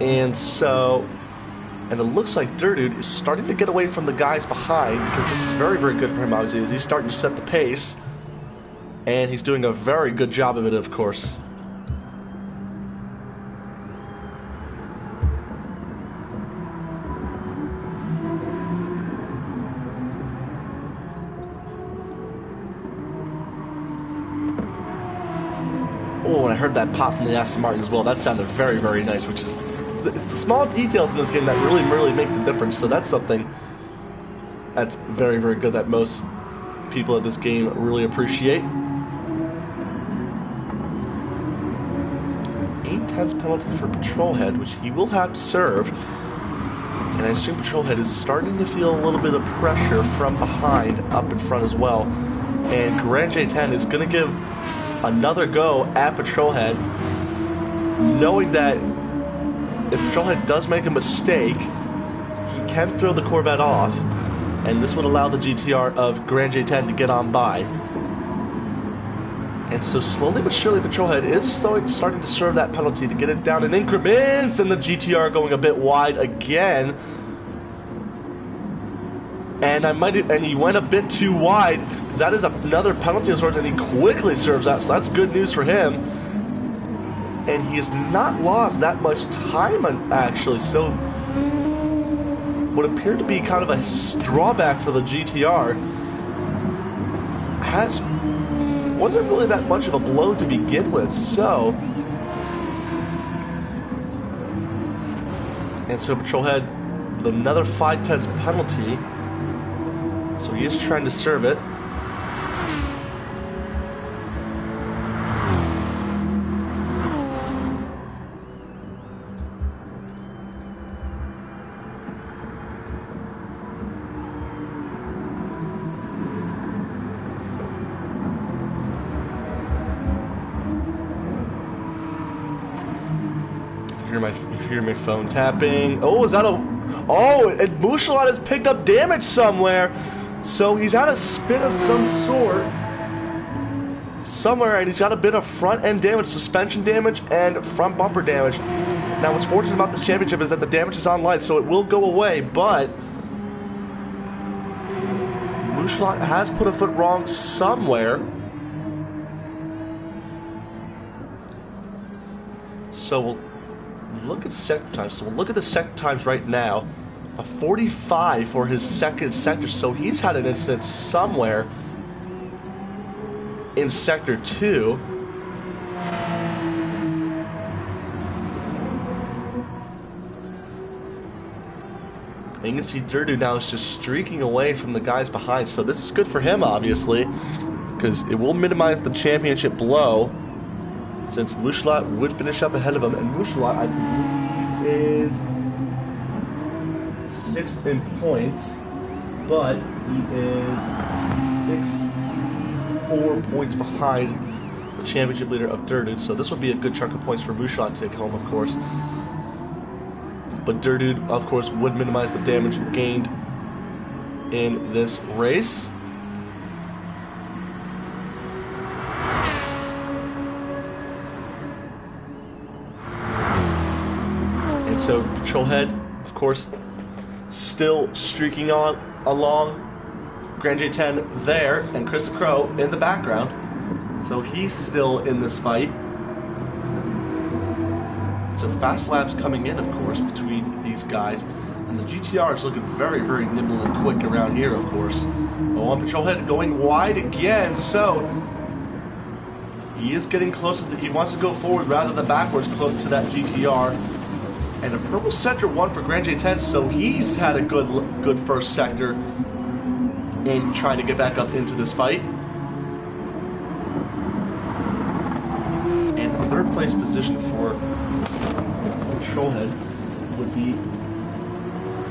And it looks like Dirtude is starting to get away from the guys behind, because this is very, very good for him, obviously, as he's starting to set the pace. And he's doing a very good job of it, of course. Oh, and I heard that pop from the Aston Martin as well. That sounded very, very nice, which is... It's the small details in this game that really, really make the difference. So that's something that's very, very good that most people at this game really appreciate. 8/10 penalty for Patrolhead, which he will have to serve. And I assume Patrolhead is starting to feel a little bit of pressure from behind, up in front as well. And Grand J10 is going to give another go at Patrolhead, knowing that if Patrolhead does make a mistake, he can throw the Corvette off, and this would allow the GTR of Grand J10 to get on by. And so slowly but surely, Patrolhead is starting to serve that penalty to get it down in increments, and the GTR going a bit wide again. And he went a bit too wide, because that is another penalty of sorts, and he quickly serves that, so that's good news for him. And he has not lost that much time, actually, so what appeared to be kind of a drawback for the GTR wasn't really that much of a blow to begin with, so... And so Patrolhead with another 5/10 penalty, so he is trying to serve it. You hear my phone tapping. Oh, is that a... Oh, and Mouchelot has picked up damage somewhere. So he's had a spin of some sort somewhere, and he's got a bit of front end damage, suspension damage, and front bumper damage. Now, what's fortunate about this championship is that the damage is online, so it will go away, but Mouchelot has put a foot wrong somewhere. So we'll look at sector times. So we'll look at the sector times right now. A 45 for his second sector. So he's had an incident somewhere in sector 2. And you can see Dirtude now is just streaking away from the guys behind. So this is good for him, obviously, because it will minimize the championship blow, since Mouchelot would finish up ahead of him. And Mouchelot, I believe, is 6th in points, but he is 64 points behind the championship leader of Dirtude. So this would be a good chunk of points for Mouchelot to take home, of course. But Dirtude, of course, would minimize the damage gained in this race. And so Patrolhead, of course, still streaking on along. Grand J10 there, and Chris the Crow in the background. So he's still in this fight. So fast laps coming in, of course, between these guys. And the GTR is looking very, very nimble and quick around here, of course. Oh, and Patrolhead going wide again. So he is getting closer. He wants to go forward rather than backwards, close to that GTR. And a purple sector 1 for Grand J10. So he's had a good first sector in trying to get back up into this fight. And the third place position for Patrolhead would be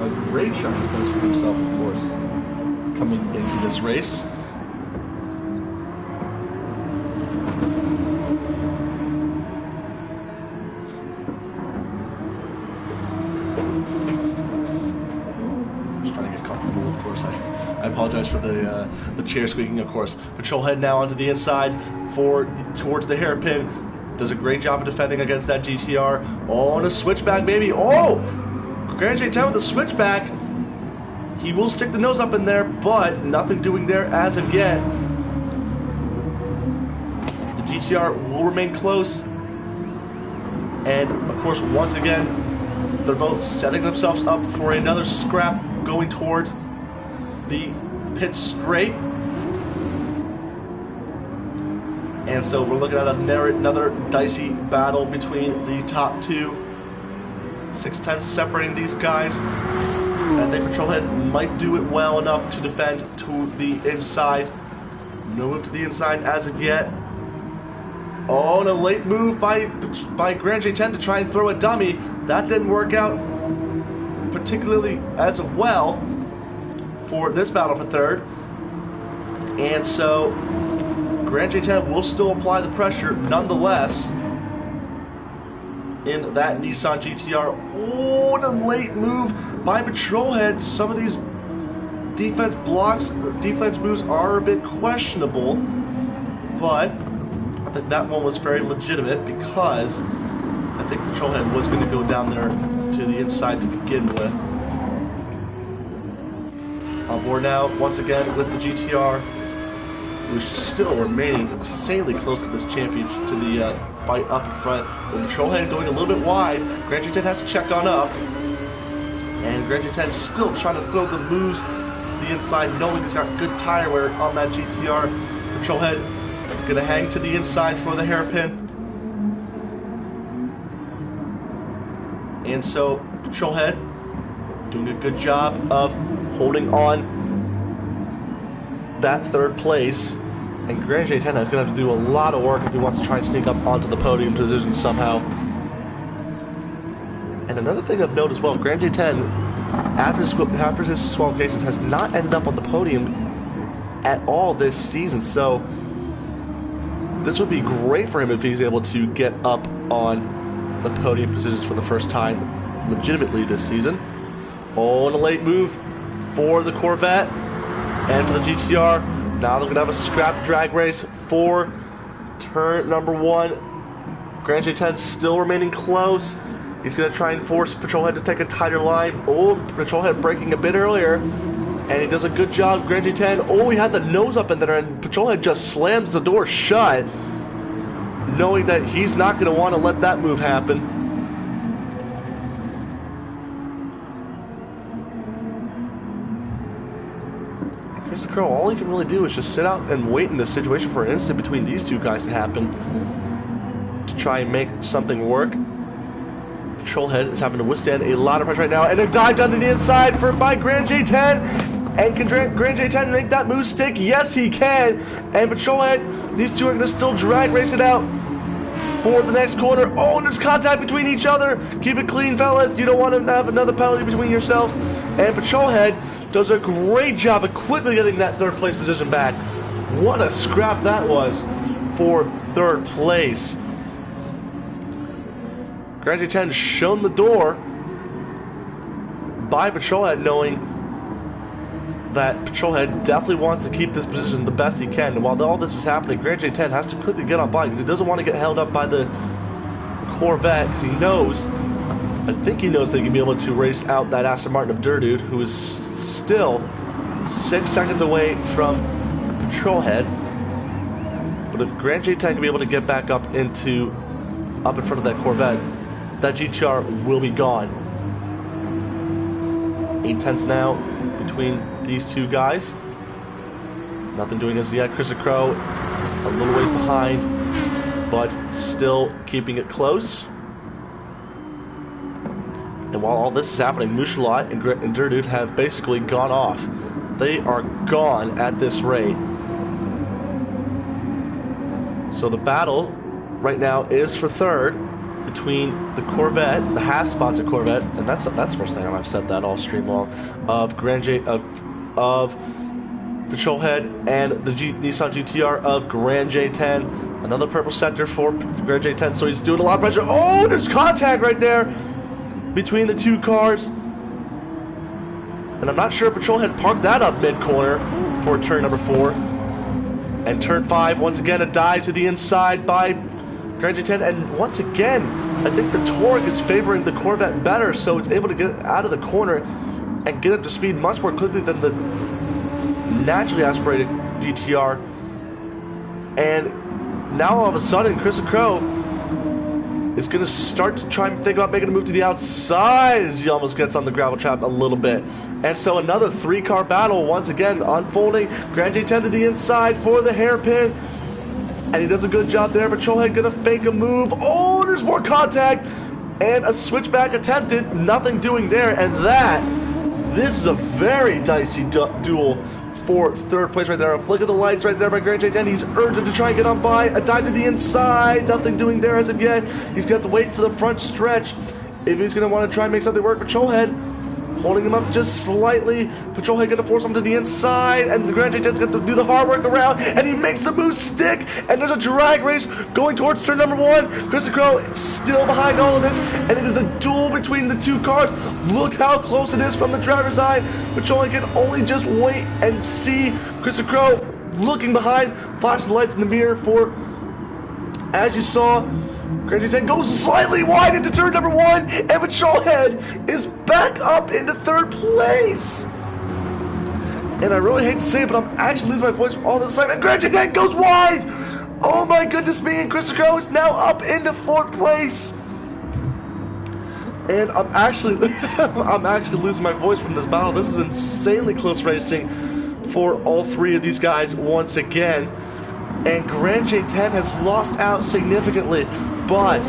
a great shot of points for himself, of course, coming into this race. Just trying to get comfortable, of course. I apologize for the chair squeaking, of course. Patrolhead now onto the inside towards the hairpin. does a great job of defending against that GTR. Oh, and a switchback, baby. Oh! Grand J10 with the switchback. He will stick the nose up in there, but nothing doing there as of yet. The GTR will remain close. And, of course, once again, they're both setting themselves up for another scrap going towards the pit straight. And so we're looking at another dicey battle between the top two. 6'10" separating these guys. I think Patrolhead might do it well enough to defend to the inside. No move to the inside as of yet. Oh, and a late move by Grand J10 to try and throw a dummy. That didn't work out particularly as well for this battle for third. And so Grand J10 will still apply the pressure nonetheless in that Nissan GTR. Oh, and a late move by Patrolhead. Some of these defense moves are a bit questionable, but I think that one was very legitimate because I think Patrolhead was going to go down there to the inside to begin with. On board now, once again, with the GTR, who's still remaining insanely close to this championship, to the fight up in front. With Patrolhead going a little bit wide, Grand J10 has to check on up. And Grand J10 is still trying to throw the moves to the inside, knowing he's got good tire wear on that GTR. Patrolhead going to hang to the inside for the hairpin. And so Patrolhead doing a good job of holding on that third place. And Grand J10 is going to have to do a lot of work if he wants to try and sneak up onto the podium position somehow. And another thing of note as well, Grand J10, after his disqualifications, has not ended up on the podium at all this season. So this would be great for him if he's able to get up on the podium positions for the first time legitimately this season. Oh, and a late move for the Corvette and for the GTR. Now they're going to have a scrap drag race for turn number 1. Grand J10 still remaining close. He's going to try and force Patrolhead to take a tighter line. Oh, Patrolhead braking a bit earlier. And he does a good job. Grand J10, oh, he had the nose up in there, and Patrolhead just slams the door shut, knowing that he's not going to want to let that move happen. Chris the Crow, all he can really do is just sit out and wait in this situation for an instant between these two guys to happen to try and make something work. Patrolhead is having to withstand a lot of pressure right now, and a dive down to the inside by Grand J10. And can Grand J10 make that move stick? Yes, he can. And Patrolhead, these two are going to still drag race it out for the next corner. Oh, and there's contact between each other. Keep it clean, fellas. You don't want to have another penalty between yourselves. And Patrolhead does a great job of quickly getting that third place position back. What a scrap that was for third place. Grand J10 shown the door by Patrolhead, knowing that Patrolhead definitely wants to keep this position the best he can. And while all this is happening, Grand J10 has to quickly get on by because he doesn't want to get held up by the Corvette, because he knows, I think he knows they can be able to race out that Aston Martin of Durdude, who is still 6 seconds away from Patrolhead. But if Grand J10 can be able to get back up in front of that Corvette, that GTR will be gone. 8/10 now between these two guys. Nothing doing as yet. Chris Crow a little ways behind, but still keeping it close. And while all this is happening, Mouchelot and Durdude have basically gone off. They are gone at this rate. So the battle right now is for third between the Corvette, the Haas-sponsored Corvette, and that's the first time I've said that all stream long, of Patrolhead and the Nissan GTR of Grand J10. Another purple sector for Grand J10, so he's doing a lot of pressure. Oh, there's contact right there between the two cars. And I'm not sure Patrolhead parked that up mid-corner for turn number 4. And turn 5, once again, a dive to the inside by Grand GT3, and once again, I think the torque is favoring the Corvette better, so it's able to get out of the corner and get up to speed much more quickly than the naturally aspirated GTR. And now all of a sudden, Chris Crow is going to start to try and think about making a move to the outside as he almost gets on the gravel trap a little bit. And so another 3-car battle once again unfolding. Grand GT3 to the inside for the hairpin. And he does a good job there. Patrolhead going to fake a move. Oh, there's more contact. And a switchback attempted. Nothing doing there. And this is a very dicey duel for third place right there. A flick of the lights right there by Grand GT3. He's urgent to try and get on by. A dive to the inside. Nothing doing there as of yet. He's got to wait for the front stretch if he's going to want to try and make something work. Patrolhead holding him up just slightly. Patrolhead going to force him to the inside. And the Grand GT3's got to do the hard work around. And he makes the move stick. And there's a drag race going towards turn number 1. Chris Crow still behind all of this. And it is a duel between the two cars. Look how close it is from the driver's eye. Patrolhead can only just wait and see Chris Crow looking behind. Flash the lights in the mirror for, as you saw, Grand GT3 goes slightly wide into turn number 1, and Patrolhead is back up into third place. And I really hate to say it, but I'm actually losing my voice from all this time. And Grand GT3 goes wide. Oh my goodness me! And Chris Crow is now up into 4th place. And I'm actually, I'm actually losing my voice from this battle. This is insanely close racing for all 3 of these guys once again. And Grand GT3 has lost out significantly. But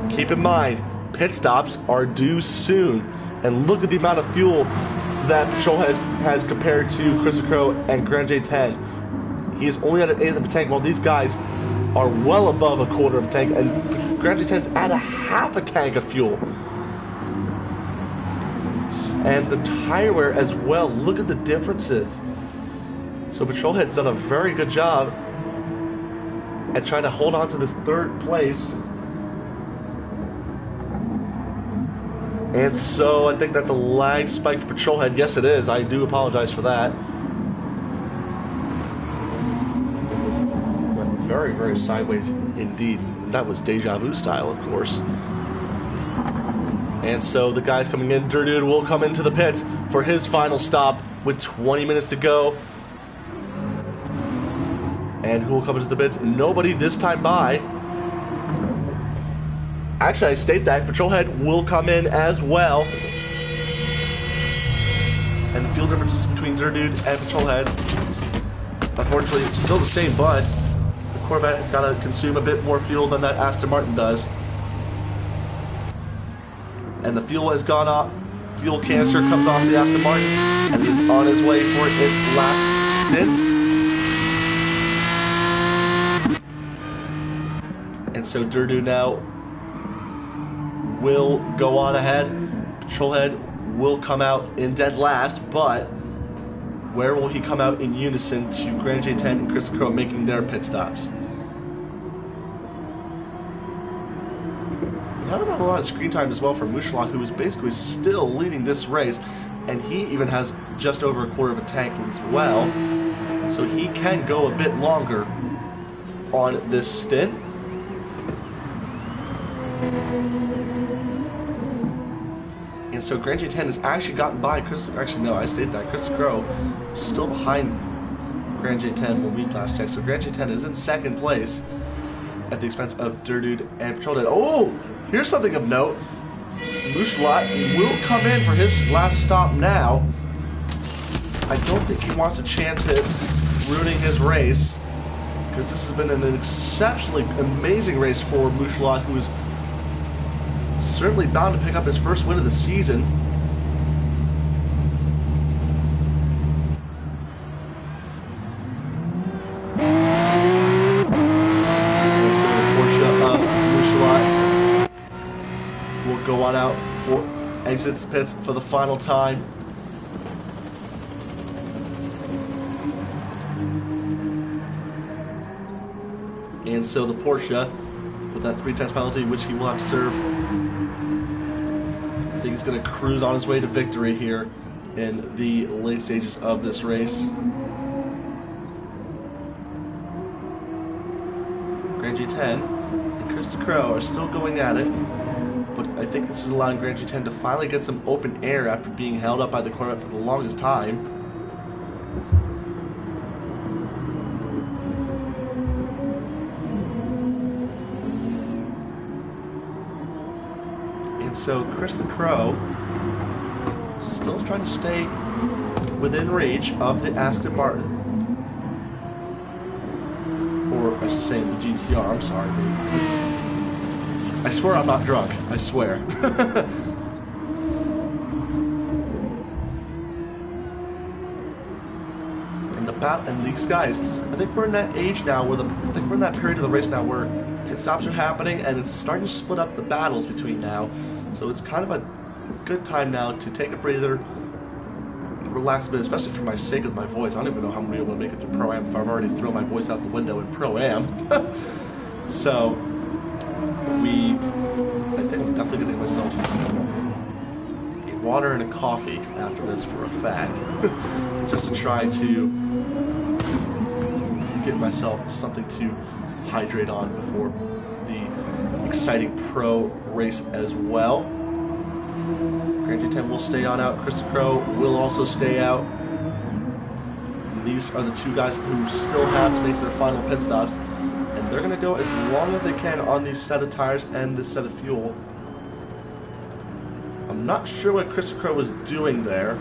keep in mind, pit stops are due soon. And look at the amount of fuel that Patrol has compared to Chris Crow and Grand GT3. He is only at an 1/8 of a tank, while these guys are well above a 1/4 of a tank. And Grand GT3's at a 1/2 a tank of fuel. And the tire wear as well. Look at the differences. So Patrolhead's done a very good job at trying to hold on to this 3rd place. And so I think that's a lag spike for Patrolhead. Yes, it is. I do apologize for that. Went very, very sideways indeed. That was deja vu style, of course. And so the guys coming in, Dude will come into the pits for his final stop with 20 minutes to go. And who will come into the pits? Nobody this time by. Actually, I state that Patrolhead will come in as well. And the fuel differences between Dude and Patrolhead, unfortunately, it's still the same, but the Corvette has got to consume a bit more fuel than that Aston Martin does. And the fuel has gone up. Fuel canister comes off the Aston Martin, and he's on his way for its last stint. And so Durdu now will go on ahead. Patrolhead will come out in dead last, but where will he come out in unison to Grand GT3 and Chris Crow making their pit stops? We haven't had a lot of screen time as well for Mushalak, who is basically still leading this race, and he even has just over a 1/4 of a tank as well, so he can go a bit longer on this stint. And so Grand GT3 has actually gotten by Chris. Actually, no, I stated that Chris Crow is still behind Grand GT3 when we last checked. So Grand GT3 is in 2nd place at the expense of Durdude and Patrolhead. Oh, here's something of note. Mushalak will come in for his last stop now. I don't think he wants a chance at ruining his race, because this has been an exceptionally amazing race for Mushalak, who is certainly bound to pick up his first win of the season. And so the Porsche of Mushalak will go on out for exits the pits for the final time. And so the Porsche, with that 3 times penalty, which he will have to serve, I think he's going to cruise on his way to victory here in the late stages of this race. Grand GT3 and Chris the Crow are still going at it, but I think this is allowing Grand GT3 to finally get some open air after being held up by the Corvette for the longest time. And so Chris the Crow still trying to stay within reach of the Aston Martin. Or I should say the GTR, I'm sorry. I swear I'm not drunk. I swear. And these guys, I think we're in that age now where I think we're in that period of the race now where pit stops are happening and it's starting to split up the battles between now. So it's kind of a good time now to take a breather, relax a bit, especially for my sake of my voice. I don't even know how I'm going to be able to make it through Pro-Am if I've already thrown my voice out the window in Pro-Am. So, I think I'm definitely going to get myself a water and a coffee after this for a fact, just to try to get myself something to hydrate on before the exciting Pro race as well. Grand GT3 will stay on out. Chris the Crow will also stay out. These are the two guys who still have to make their final pit stops, and they're going to go as long as they can on these set of tires and this set of fuel. I'm not sure what Chris the Crow was doing there,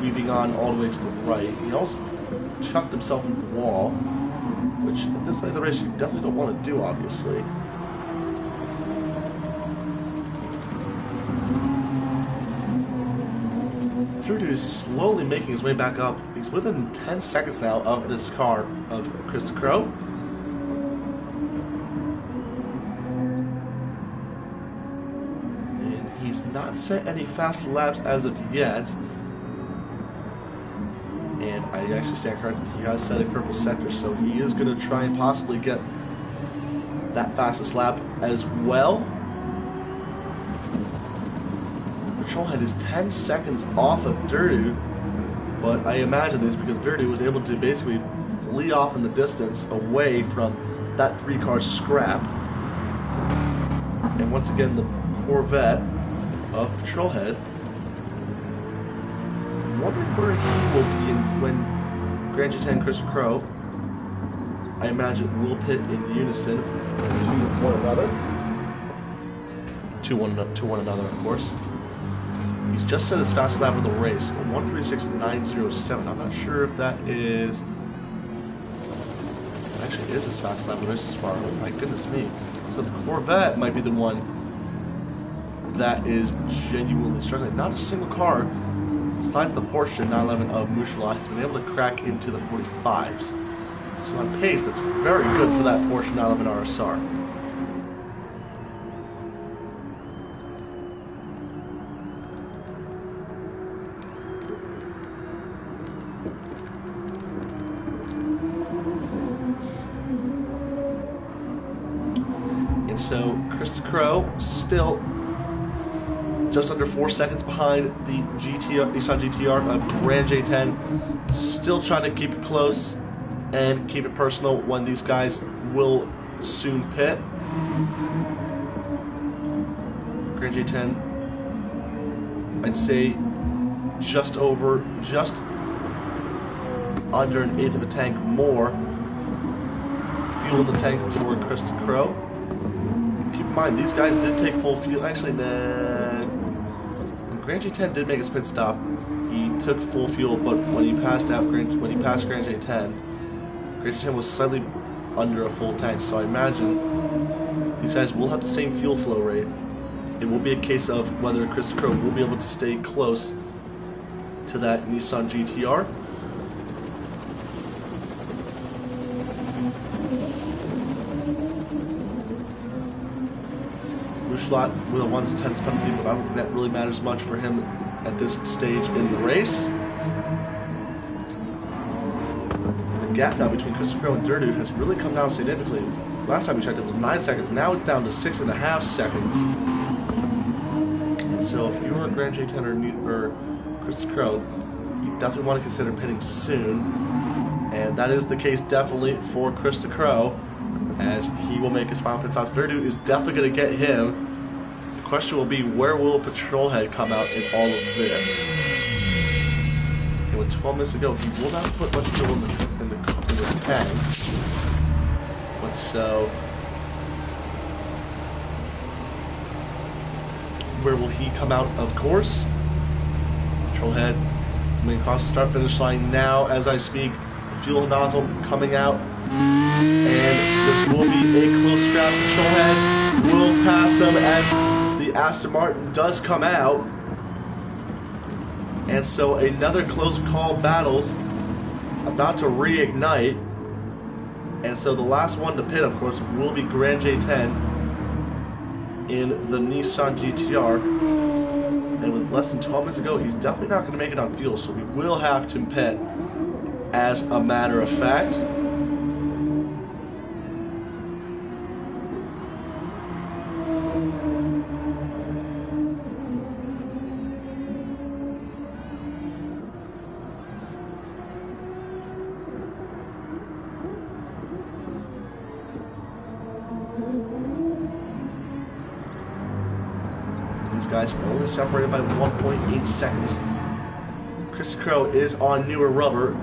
weaving on all the way to the right. He also chucked himself into the wall, which at this stage of the race you definitely don't want to do, obviously. Dude is slowly making his way back up. He's within 10 seconds now of this car of Chris the Crow. And he's not set any fast laps as of yet. And I actually stand corrected, he has set a purple sector, so he is going to try and possibly get that fastest lap as well. Patrolhead is 10 seconds off of Dirty, but I imagine this because Dirty was able to basically flee off in the distance away from that 3-car scrap. And once again, the Corvette of Patrolhead, wondering where he will be when Grand GT3 and Chris Crow, I imagine, will pit in unison to one another. To one another, of course. He's just set his fastest lap of the race, 1:36.907. I'm not sure if that is... It actually is his fastest lap of the race as far. Oh my goodness me. So the Corvette might be the one that is genuinely struggling. Not a single car, besides the Porsche 911 of Mouchela, has been able to crack into the 45s. So on pace, that's very good for that Porsche 911 RSR. So Chris the Crow still just under 4 seconds behind the Nissan GTR of Grand GT3, still trying to keep it close and keep it personal when these guys will soon pit. Grand GT3, I'd say just under an eighth of a tank more fuel in the tank for Chris the Crow. Keep in mind, these guys did take full fuel. Actually, when Grand GT3 did make his pit stop, he took full fuel, but when he passed Grand GT3, Grand GT3 was slightly under a full tank. So I imagine these guys will have the same fuel flow rate. It will be a case of whether Chris Crow will be able to stay close to that Nissan GTR. Mouchela with a 1/10 penalty, but I don't think that really matters much for him at this stage in the race. The gap now between Chris Crow and Dirty has really come down significantly. Last time we checked, it was 9 seconds. Now it's down to 6.5 seconds. And so, if you are a Grand GT3 or Chris Crow, you definitely want to consider pitting soon. And that is the case definitely for Chris Crow. as he will make his final pit stops. Dirty Dude is definitely going to get him. The question will be, where will Patrolhead come out in all of this? And with 12 minutes to go, he will not put much fuel in the tank. But so, where will he come out? Of course, Patrolhead coming across the start-finish line now as I speak. The fuel nozzle coming out, and this will be a close scrap. Patrolhead will pass him as the Aston Martin does come out, and so another close call battle's about to reignite. And so the last one to pit, of course, will be Grand J10 in the Nissan GTR. And with less than 12 minutes to go, he's definitely not going to make it on fuel, so we will have to pit as a matter of fact. These guys are only separated by 1.8 seconds. Chris Crow is on newer rubber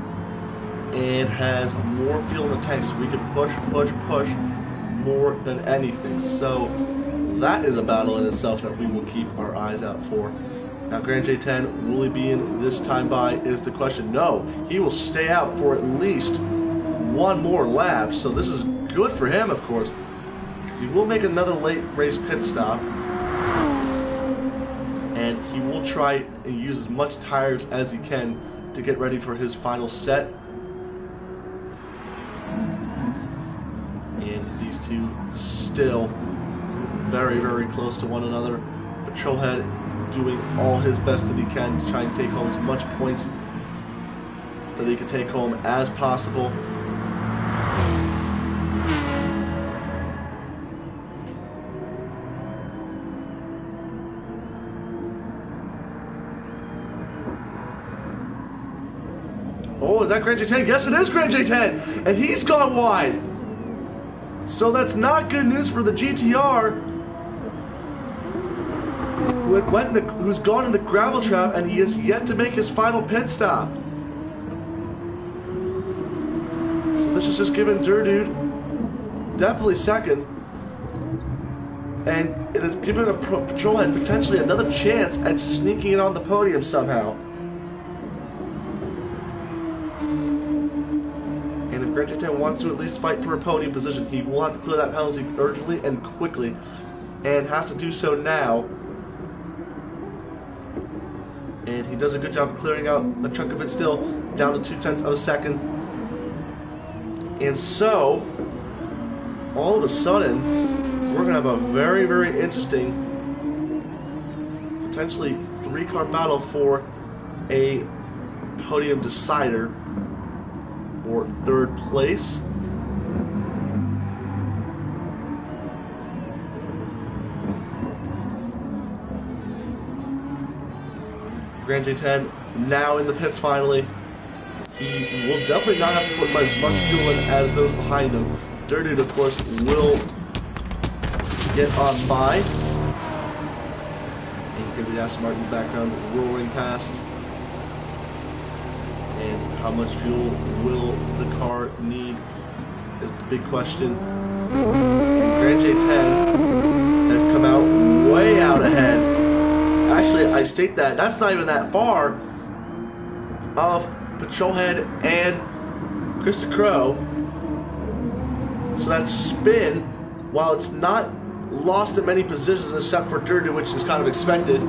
and has more fuel in the tank, so we can push more than anything. So that is a battle in itself that we will keep our eyes out for. Now, Grand J10, will he be in this time by is the question. No, he will stay out for at least one more lap, so this is good for him, of course, because he will make another late race pit stop. And he will try and use as much tires as he can to get ready for his final set. And these two still very, very close to one another. Patrolhead doing all his best that he can to try and take home as much points that he can take home as possible. Oh, is that Grand J10? Yes, it is Grand J10! And he's gone wide! So that's not good news for the GTR, who's gone in the gravel trap, and he is yet to make his final pit stop. So this is just giving Dude definitely second. And it has given a Patrolhead potentially another chance at sneaking it on the podium somehow. And if Grand J10 wants to at least fight for a podium position, he will have to clear that penalty urgently and quickly, and has to do so now. And he does a good job of clearing out a chunk of it still, down to 0.2 of a second. And so, all of a sudden, we're going to have a very, very interesting, potentially 3-car battle for a podium decider, or third place. Grand J10 now in the pits finally. He will definitely not have to put as much fuel in as those behind him. Dirty Dude, of course, will get on by. And you can hear the Aston Martin in the background roaring past. And how much fuel will the car need is the big question. And Grand J10 has come out way out ahead. Actually, I state that that's not even that far of Patrolhead and Chris Crow. So that spin, while it's not lost in many positions except for Dirty, which is kind of expected,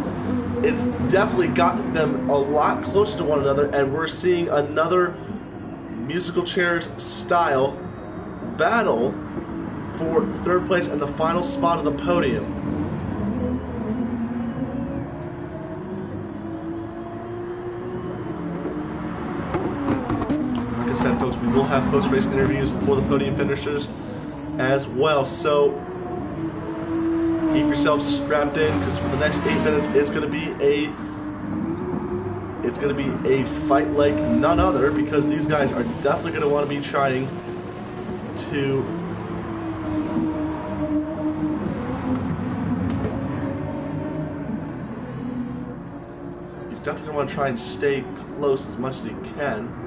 it's definitely gotten them a lot closer to one another, and we're seeing another musical chairs style battle for third place and the final spot of the podium. Like I said, folks, we will have post-race interviews for the podium finishers as well, so keep yourselves strapped in, because for the next 8 minutes it's going to be a fight like none other, because these guys are definitely going to want to be trying to definitely going to want to try and stay close as much as he can.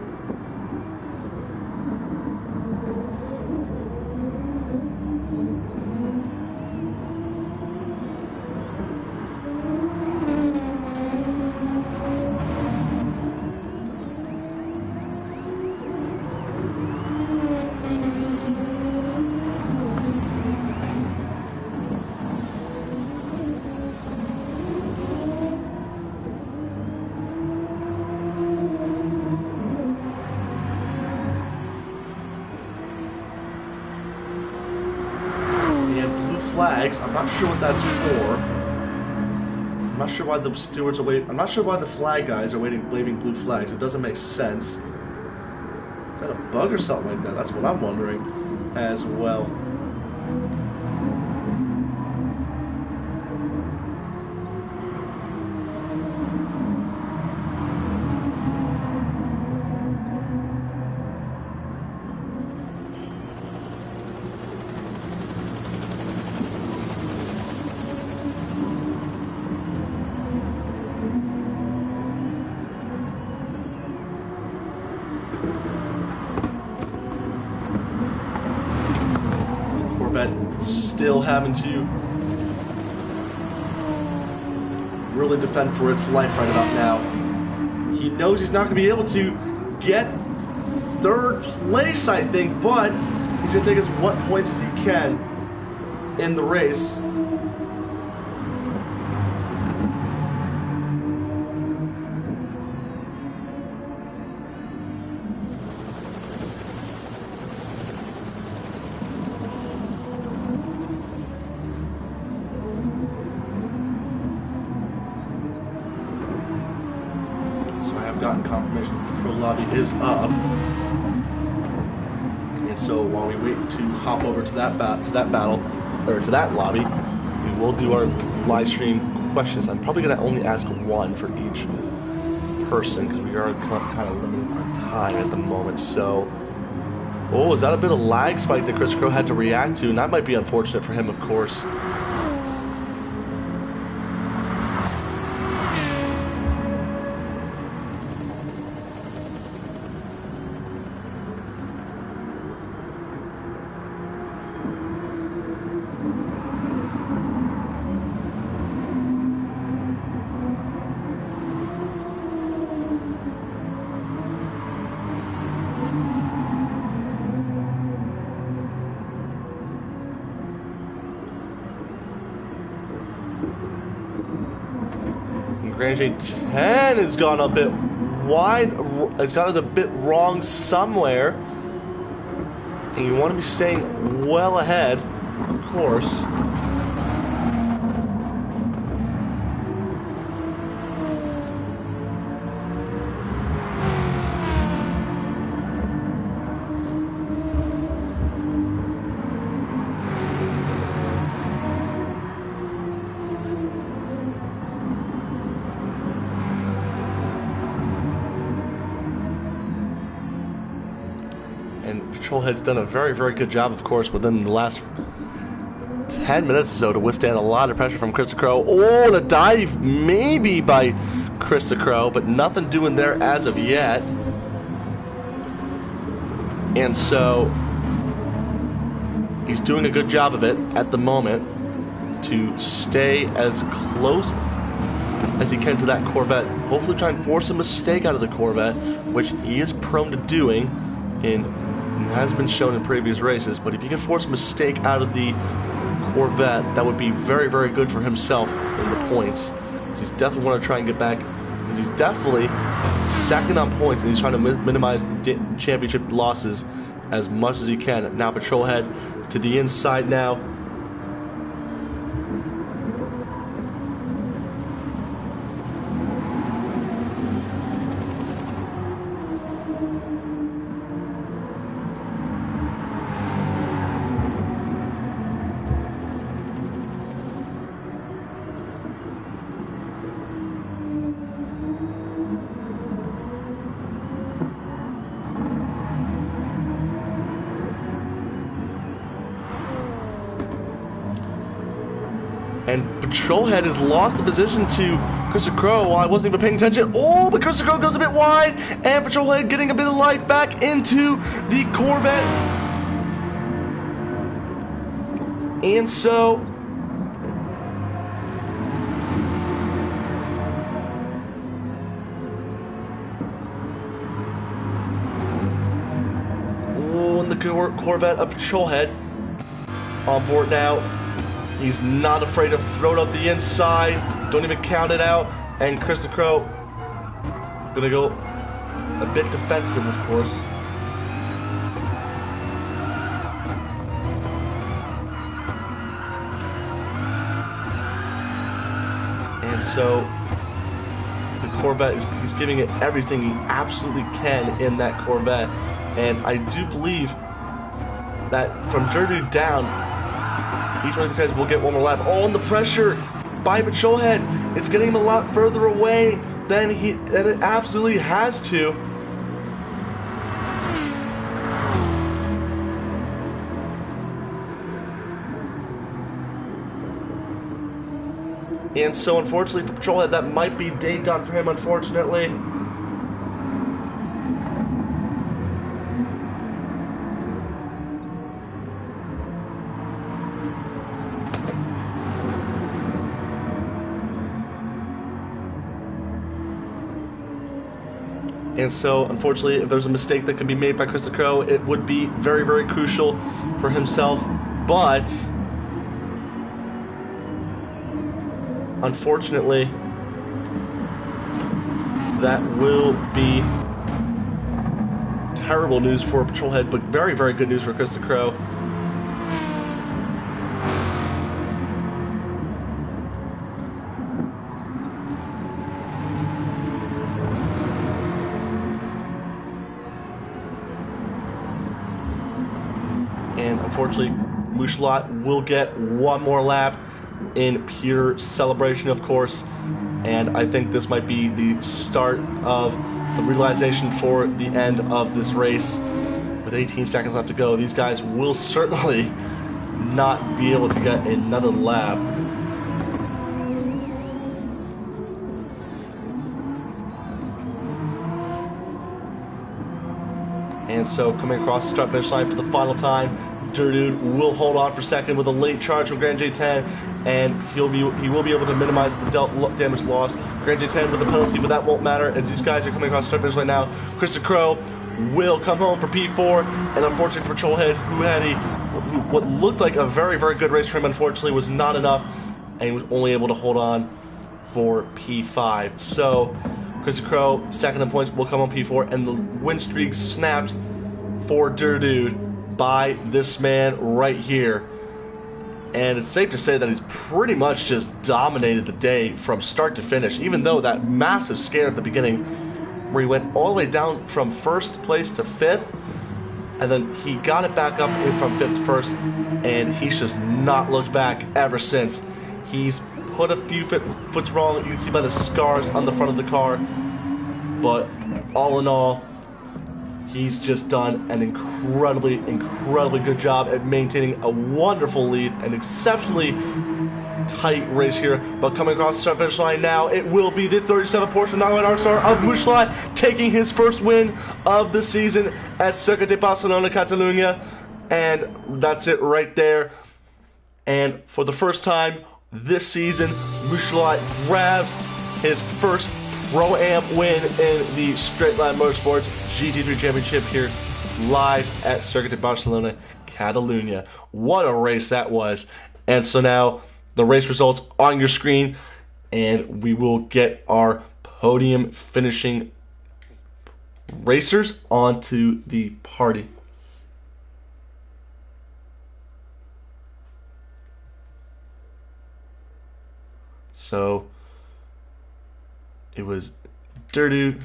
Flags. I'm not sure what that's for. I'm not sure why the stewards are waiting. I'm not sure why the flag guys are waving blue flags. It doesn't make sense. Is that a bug or something like that? That's what I'm wondering as well. Still having to really defend for its life right about now. He knows he's not going to be able to get third place, I think, but he's going to take as what points as he can in the race. Gotten confirmation that the pro lobby is up, and so while we wait to hop over to that lobby, we will do our live stream questions. I'm probably going to only ask one for each person because we are kind of limited on time at the moment. So, oh, is that a bit of lag spike that Chris Crow had to react to? And that might be unfortunate for him, of course. Grand J10 has gone a bit wide, has gotten a bit wrong somewhere. And you want to be staying well ahead, of course. And Patrolhead's done a very, very good job, of course, within the last 10 minutes or so to withstand a lot of pressure from Chris the Crow. Oh, and a dive maybe by Chris the Crow, but nothing doing there as of yet. And so he's doing a good job of it at the moment to stay as close as he can to that Corvette. Hopefully try and force a mistake out of the Corvette, which he is prone to doing in has been shown in previous races, but if he can force a mistake out of the Corvette, that would be very, very good for himself in the points. He's definitely want to try and get back, because he's definitely second on points, and he's trying to minimize the championship losses as much as he can. Now Patrolhead to the inside now. And Patrolhead has lost the position to Christopher Crow while I wasn't even paying attention. Oh, but Christopher Crow goes a bit wide, and Patrolhead getting a bit of life back into the Corvette. And so the Corvette of Patrolhead on board now. He's not afraid to throw it up the inside. Don't even count it out. And Chris the Crow gonna go a bit defensive, of course. And so the Corvette he's giving it everything he absolutely can in that Corvette. And I do believe that from Dirty down, each one of these guys will get one more lap. Oh, and the pressure by Patrolhead, it's getting him a lot further away than it absolutely has to. And so, unfortunately for Patrolhead, that might be day done for him, unfortunately. And so, unfortunately, if there's a mistake that can be made by Chris the Crow, it would be very, very crucial for himself. But, unfortunately, that will be terrible news for Patrolhead, but very, very good news for Chris the Crow. And unfortunately, Mouchelot will get one more lap in pure celebration, of course. And I think this might be the start of the realization for the end of this race. With 18 seconds left to go, these guys will certainly not be able to get another lap. And so, coming across the start finish line for the final time, Dude will hold on for second with a late charge from Grand J10, and he will be able to minimize the damage loss. Grand J10 with the penalty, but that won't matter as these guys are coming across the start finish line now. Chris Crow will come home for P4, and unfortunately for Patrolhead, who had what looked like a very, very good race for him, unfortunately was not enough, and he was only able to hold on for P5. So Chris Crow, second in points, will come on P4, and the win streak snapped for Dude by this man right here. And it's safe to say that he's pretty much just dominated the day from start to finish, even though that massive scare at the beginning where he went all the way down from first place to fifth, and then he got it back up from fifth to first, and he's just not looked back ever since. He's put a few foots wrong, you can see by the scars on the front of the car, but all in all, he's just done an incredibly, incredibly good job at maintaining a wonderful lead, an exceptionally tight race here. But coming across the start finish line now, it will be the 37 Porsche 911 RXR of Mouchelot taking his first win of the season at Circuit de Barcelona, Catalunya. And that's it right there. And for the first time this season, Mouchelot grabs his first Pro-Am win in the Straight Line Motorsports GT3 Championship here live at Circuit de Barcelona, Catalunya. What a race that was. And so now the race results on your screen, and we will get our podium finishing racers onto the party. So it was Dirty.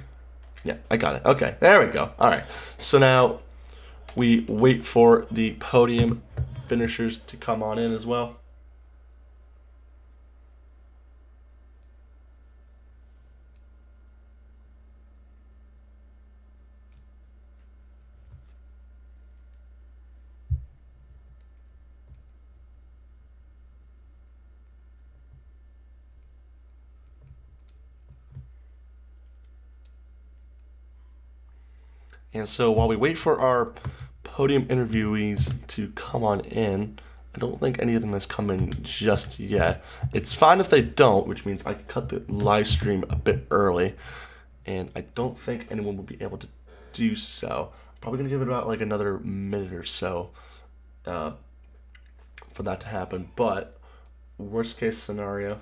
Yeah, I got it. Okay, there we go. All right. So now we wait for the podium finishers to come on in as well. And so while we wait for our podium interviewees to come on in, I don't think any of them has come in just yet. It's fine if they don't, which means I can cut the live stream a bit early. And I don't think anyone will be able to do so. Probably going to give it about like another minute or so for that to happen. But worst case scenario,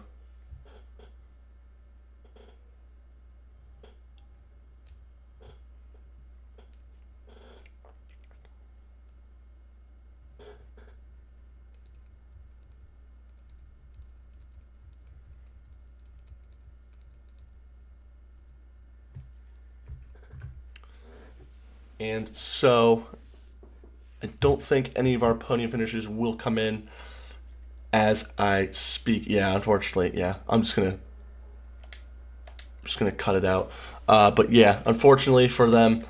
and so I don't think any of our podium finishers will come in as I speak. Yeah, unfortunately, yeah. I'm just gonna cut it out. But yeah, unfortunately for them,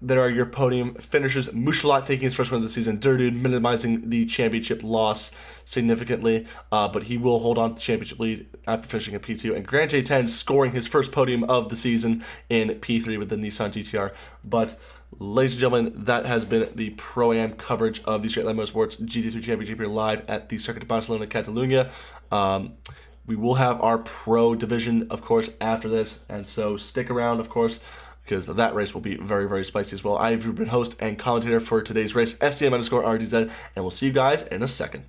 there are your podium finishers. Mouchelat taking his first win of the season. Durdude minimizing the championship loss significantly, but he will hold on to the championship lead after finishing in P2. And Grant J10 scoring his first podium of the season in P3 with the Nissan GTR. But ladies and gentlemen, that has been the Pro-Am coverage of the Straight Line Motorsports GT3 Championship here live at the Circuit de Barcelona, Catalunya. We will have our Pro division, of course, after this, and so stick around, of course, because that race will be very, very spicy as well. I've been host and commentator for today's race, STM_RDZ, and we'll see you guys in a second.